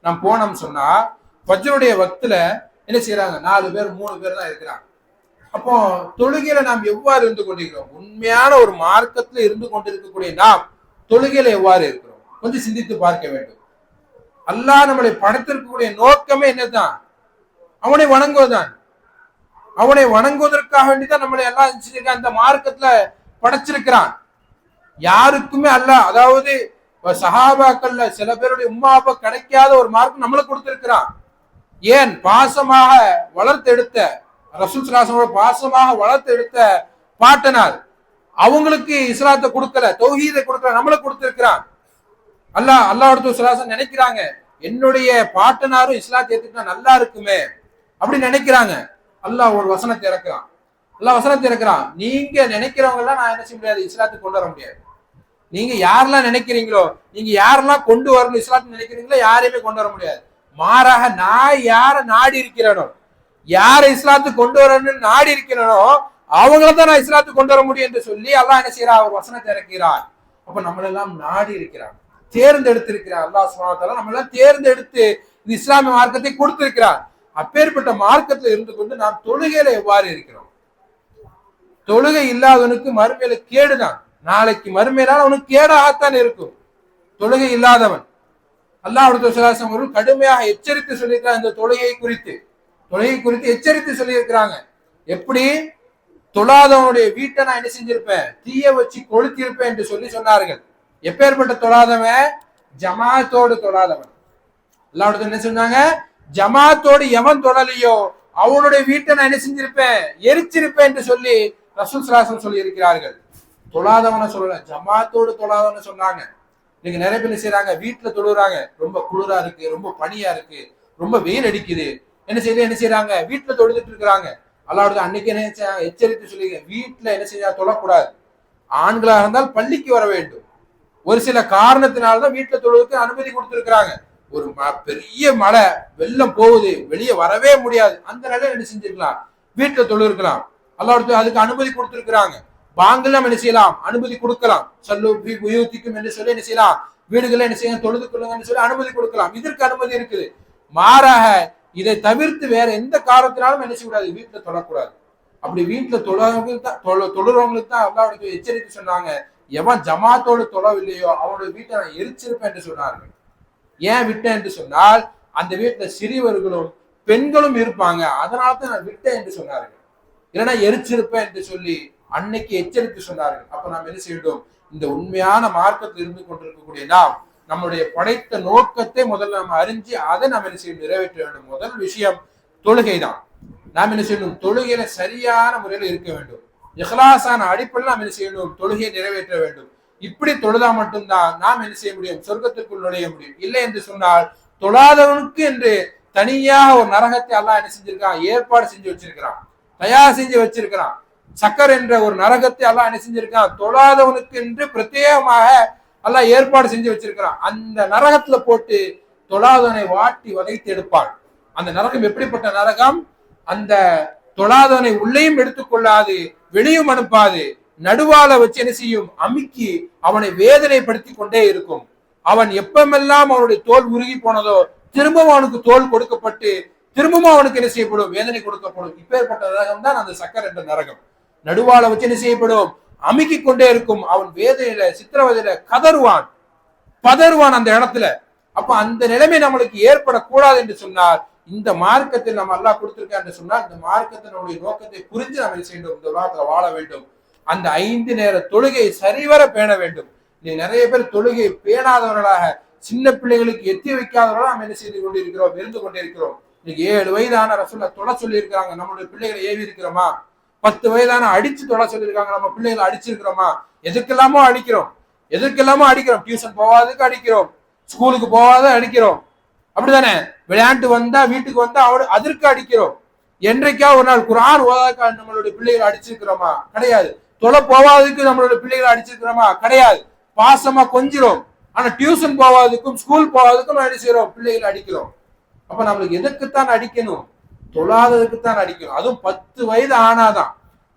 நாம் போனோம் சொன்னா, ஃபஜ்ருடைய வக்துல என்ன செய்யறாங்க, 4 பேர் 3 பேர் தான் இருக்கிறாங்க. அப்போ தொழுகையில நாம் எவ்வாறு இருந்து கொண்டிருக்கிறோம், உண்மையான ஒரு மார்க்கத்துல இருந்து கொண்டிருக்கக்கூடிய நாம் தொழுகையில எவ்வாறு இருக்கிறோம், கொஞ்சம் சிந்தித்து பார்க்க வேண்டும். அல்லாஹ் நம்மளை படைத்திருக்கக்கூடிய நோக்கமே என்னதான், அவனை வணங்குவதுதான். அவனை வணங்குவதற்காக வேண்டிதான் நம்மளை எல்லாம் அந்த மார்க்கத்துல படைச்சிருக்கிறான். யாருக்குமே அல்லாஹ், அதாவது சஹாபாக்கள்ல சில பேருடைய உம்மா அப்பா கிடைக்காத ஒரு மார்க்கம் நம்மளுக்கு கொடுத்திருக்கிறான். ஏன், பாசமாக வளர்த்து எடுத்த ரசூல் ஸல்லல்லாஹு அலைஹி வஸல்லம் பாசமாக வளர்த்து எடுத்த பாட்டனார் அவங்களுக்கு இஸ்லாத்தை கொடுக்கல, தௌஹீதை கொடுக்கல, நம்மளுக்கு கொடுத்திருக்கிறான். அல்லாஹ் நினைக்கிறாங்க, என்னுடைய பாட்டனாரும் இஸ்லாத்தை ஏத்துக்கிட்டா நல்லா இருக்குமே அப்படி நினைக்கிறாங்க. அல்லாஹ் ஒரு வசனத்தை இறக்குறான், நீங்க நினைக்கிறவங்க எல்லாம் நான் என்ன செய்ய முடியாது, இஸ்லாத்துக்கு கொண்டு வர முடியாது. நீங்க யாரெல்லாம் நினைக்கிறீங்களோ, நீங்க யாரெல்லாம் கொண்டு வரணும் இஸ்லாத்துக்கு நினைக்கிறீங்களோ, யாரையுமே கொண்டு வர முடியாது. மாறாக நான் யார நாடி இருக்கிறேனோ, யாரை இஸ்லாத்துக்கு கொண்டு வரணும்னு நாடி இருக்கிறேனோ அவங்களதான் நான் இஸ்லாத்துக்கு கொண்டு வர முடியும் என்று சொல்லி அல்லாஹ் என்ன செய்யறார், ஒரு வசனத்தை இறக்கிறார். அப்ப நம்மளெல்லாம் நாடி இருக்கிறார், தேர்ந்தெடுத்திருக்கிறார். அல்லாஹ் சுப்ஹானஹு வ தஆலா நம்மளெல்லாம் தேர்ந்தெடுத்து இந்த இஸ்லாமிய மார்க்கத்தை கொடுத்திருக்கிறார். அப்பேற்பட்ட மார்க்கத்தில் இருந்து கொண்டு நாம் தொழுகையில எவ்வாறு இருக்கிறோம். தொழுகை இல்லாதவனுக்கு மறுமையில கேடுதான், நாளைக்கு மறுமையினால் அவனுக்கு கேடாகத்தான் இருக்கும் தொழுகை இல்லாதவன். அல்லாஹ் அவர்கள் கடுமையாக எச்சரித்து சொல்லியிருக்கிறார். இந்த தொழுகை குறித்து எச்சரித்து சொல்லியிருக்கிறாங்க. எப்படி, தொழாதவனுடைய வீட்டை நான் என்ன செஞ்சிருப்பேன், தீய வச்சு கொளுத்திருப்பேன் என்று சொன்னார்கள். எப்பேற்பட்ட தொழாதவன், ஜமாத்தோடு தொழாதவன். அல்லாஹ் என்ன சொன்னாங்க, ஜமாத்தோடு எவன் தொழலையோ அவனுடைய வீட்டை நான் என்ன செஞ்சிருப்பேன், எரிச்சிருப்பேன் என்று சொல்லி ரசூல் ஸல்லல்லாஹு அலைஹி வஸல்லம் சொல்லி இருக்கிறார்கள். தொழாதவன சொல்லல, ஜமாத்தோடு தொழாதவன சொன்னாங்க. நீங்க நிறைய பேர் செய்யறாங்க, வீட்டுல தொழுறாங்க, ரொம்ப குளிரா இருக்கு, ரொம்ப பனியா இருக்கு, ரொம்ப வெயில் அடிக்குது, என்ன செய்யறாங்க, வீட்டுல தொழுதுட்டு இருக்கிறாங்க. அல்லாஹ் அன்னைக்கு என்ன எச்சரித்து சொல்லி வீட்டுல என்ன செய்ய தொழக்கூடாது. ஆண்களா இருந்தால் பள்ளிக்கு வர வேண்டும். ஒரு சில காரணத்தினால்தான் வீட்டுல தொழுவதற்கு அனுமதி கொடுத்திருக்கிறாங்க. ஒரு பெரிய மழை வெள்ளம் போகுது, வெளியே வரவே முடியாது, அந்த நிலையில என்ன செஞ்சிருக்கலாம், வீட்டுல தொழு இருக்கலாம். அல்லாஹ் அதுக்கு அனுமதி கொடுத்திருக்கிறாங்க. பாங்கெல்லாம் என்ன செய்யலாம், அனுமதி கொடுக்கலாம். சல்லு உயர்த்திக்கும் என்று சொல்லி என்ன செய்யலாம், வீடுகளில் என்ன செய்யலாம், தொழுது கொள்ளுங்கன்னு சொல்லி அனுமதி கொடுக்கலாம். இதற்கு அனுமதி இருக்குது. மாறாக இதை தவிர்த்து வேற எந்த காரணத்தினாலும் என்ன செய்யக்கூடாது, வீட்டுல தொழக்கூடாது. அப்படி வீட்டுல தொழுறவங்களுக்கு தான் அல்லாஹ் எச்சரிக்கை சொன்னாங்க, எவன் ஜமாத்தோடு தொழவில்லையோ அவனுடைய வீட்டை நான் எரிச்சிருப்பேன் என்று சொன்னார்கள். ஏன் விட்டேன் என்று சொன்னால், அந்த வீட்டுல சிறியவர்களும் பெண்களும் இருப்பாங்க, அதனால தான் நான் விட்டேன் என்று சொன்னார்கள். இல்லைன்னா எரிச்சிருப்பேன் என்று சொல்லி அன்னைக்கு எச்சரித்து சொன்னார்கள். அப்ப நாம் என்ன செய்யணும், இந்த உண்மையான மார்க்கத்தில் இருந்து கொண்டிருக்கக்கூடிய நாம் நம்முடைய படைத்த நோக்கத்தை முதல்ல நம்ம அறிஞ்சு அதை நாம் என்ன செய்யணும், நிறைவேற்ற வேண்டும். முதல் விஷயம் தொழுகை தான். நாம் என்ன செய்யணும், தொழுகையில சரியான முறையில் இருக்க வேண்டும். இஹ்லாஸான அடிப்படையில் நாம் என்ன செய்யணும், தொழுகையை நிறைவேற்ற வேண்டும். இப்படி தொழுதா மட்டும்தான் நாம் என்ன செய்ய முடியும், சொர்க்கத்திற்குள் நுழைய முடியும். இல்லை என்று சொன்னால் தொழாதவனுக்கு என்று தனியாக ஒரு நரகத்தை அல்லாஹ் என்ன செஞ்சிருக்கான், ஏற்பாடு செஞ்சு வச்சிருக்கிறான், தயார் செஞ்சு வச்சிருக்கிறான். சக்கர் என்ற ஒரு நரகத்தை அல்லாஹ் என்ன செஞ்சிருக்கான், தொழாதவனுக்கு என்று பிரத்யேகமாக அல்லாஹ் ஏற்பாடு செஞ்சு வச்சிருக்கிறான். அந்த நரகத்துல போட்டு தொழாதவனை வாட்டி வதைத்து எடுப்பான். அந்த நரகம் எப்படிப்பட்ட நரகம், அந்த தொழாதவனை உள்ளேயும் எடுத்துக்கொள்ளாது, வெளியும் அனுப்பாது, நடுவால வச்சு என்ன செய்யும், அமுக்கி அவனை வேதனைப்படுத்தி கொண்டே இருக்கும். அவன் எப்பமெல்லாம் அவனுடைய தோல் உருகி போனதோ திரும்பவும் அவனுக்கு தோல் கொடுக்கப்பட்டு திரும்பவும் அவனுக்கு என்ன செய்யப்படும், வேதனை கொடுக்கப்படும். இப்பேற்பட்ட நரகம் தான் அந்த சக்கர் என்ற நரகம். நடுவால வச்சு என்ன செய்யப்படும், அமுக்கி கொண்டே இருக்கும். அவன் வேதனையில சித்திரவதையில கதறுவான், பதறுவான் அந்த இடத்துல. அப்ப அந்த நிலைமை நம்மளுக்கு ஏற்படக்கூடாது என்று சொன்னார், இந்த மார்க்கத்தில் நம்ம அல்லாஹ் கொடுத்திருக்க என்று சொன்னால், இந்த மார்க்கத்தினுடைய நோக்கத்தை புரிஞ்சு நம்ம என்ன செய்யணும், இந்த உலகத்துல வாழ வேண்டும். அந்த 5 நேர தொழுகை சரிவர பேண வேண்டும். நீ நிறைய பேர் தொழுகை பேணாதவர்களாக, சின்ன பிள்ளைகளுக்கு எத்தி வைக்காதவர்களாக நம்ம என்ன செய்து கொண்டிருக்கிறோம், இருந்து கொண்டிருக்கிறோம். இன்னைக்கு 7 வயதான ரசூலுல்லாஹ் தொழ சொல்லி இருக்கிறாங்க, நம்மளுடைய பிள்ளைகளை ஏவி இருக்கிறோமா? 10 வயதான அடிச்சு தொழ சொல்லியிருக்காங்க, நம்ம பிள்ளைகளை அடிச்சிருக்கிறோமா? எதுக்கெல்லாமோ அடிக்கிறோம், டியூஷன் போவாதுக்கு அடிக்கிறோம், ஸ்கூலுக்கு போவாத அடிக்கிறோம், அப்படித்தானே? விளையாண்டு வந்தா வீட்டுக்கு வந்தா அதற்கு அடிக்கிறோம். என்றைக்கா ஒரு நாள் குர்ஆன் ஓதாக்க நம்மளுடைய பிள்ளைகளை அடிச்சிருக்கிறோமா? கிடையாது. தொலை போவாததுக்கு நம்மளுடைய பிள்ளைகளை அடிச்சிருக்கிறோமா? கிடையாது. பாசமா கொஞ்சிரும். ஆனா டியூஷன் போவாதுக்கும் ஸ்கூல் போவாதுக்கும் என்ன செய்யறோம், பிள்ளைகளை அடிக்கிறோம். அப்ப நம்மளுக்கு எதுக்குத்தான் அடிக்கணும், தொழாததுக்குத்தான் அடிக்கணும். அதுவும் 10 வயது ஆனாதான்.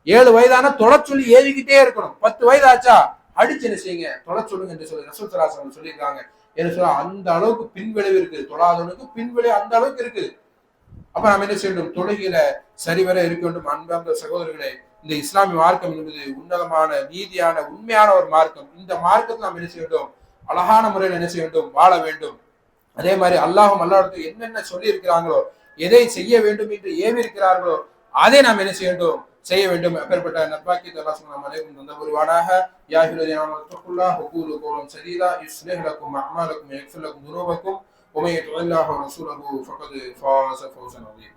7 வயதான தொலை சொல்லி ஏவிக்கிட்டே இருக்கணும். 10 வயது ஆச்சா அடிச்சு என்ன செய்யுங்க, தொலை சொல்லுங்க என்று சொல்லி ரசூல் ஸல்லல்லாஹு அலைஹி வஸல்லம் சொல்லியிருக்காங்க. என்ன சொல்ல, அந்த அளவுக்கு பின்விளைவு இருக்குது, தொழாதவனுக்கு பின்விளைவு அந்த அளவுக்கு இருக்குது. அப்ப நம்ம என்ன செய்யணும், தொழுகையில சரிவர இருக்க வேண்டும். அன்பார்ந்த சகோதரர்களே, இந்த இஸ்லாமிய மார்க்கம் என்பது உன்னதமான, நீதியான, உண்மையான ஒரு மார்க்கம். இந்த மார்க்கத்தில் நாம் என்ன செய்ய வேண்டும், அழகான முறையில் என்ன செய்ய வேண்டும், வாழ வேண்டும். அதே மாதிரி அல்லாஹும் அல்லாஹ் என்னென்ன சொல்லி இருக்கிறாங்களோ, எதை செய்ய வேண்டும் என்று ஏவி இருக்கிறார்களோ அதை நாம் என்ன செய்ய வேண்டும், செய்ய வேண்டும். அப்பேற்பட்ட நற்பாக்கியத்தை அல்லாஹ் சுப்ஹானஹு வ தஆலா தந்தருள்வானாக. யா அய்யுஹல்லதீன ஆமனூ தக்குல்லாஹ வ கூலு கௌலன் சதீதா யுஸ்லிஹ் லக்கும் அஅமாலக்கும் வ யக்ஃபிர் லக்கும் துனூபக்கும் வ மன் யுத்திஇல்லாஹ வ ரசூலஹு ஃபகத் ஃபாஸ ஃபௌஸன் அதீம்.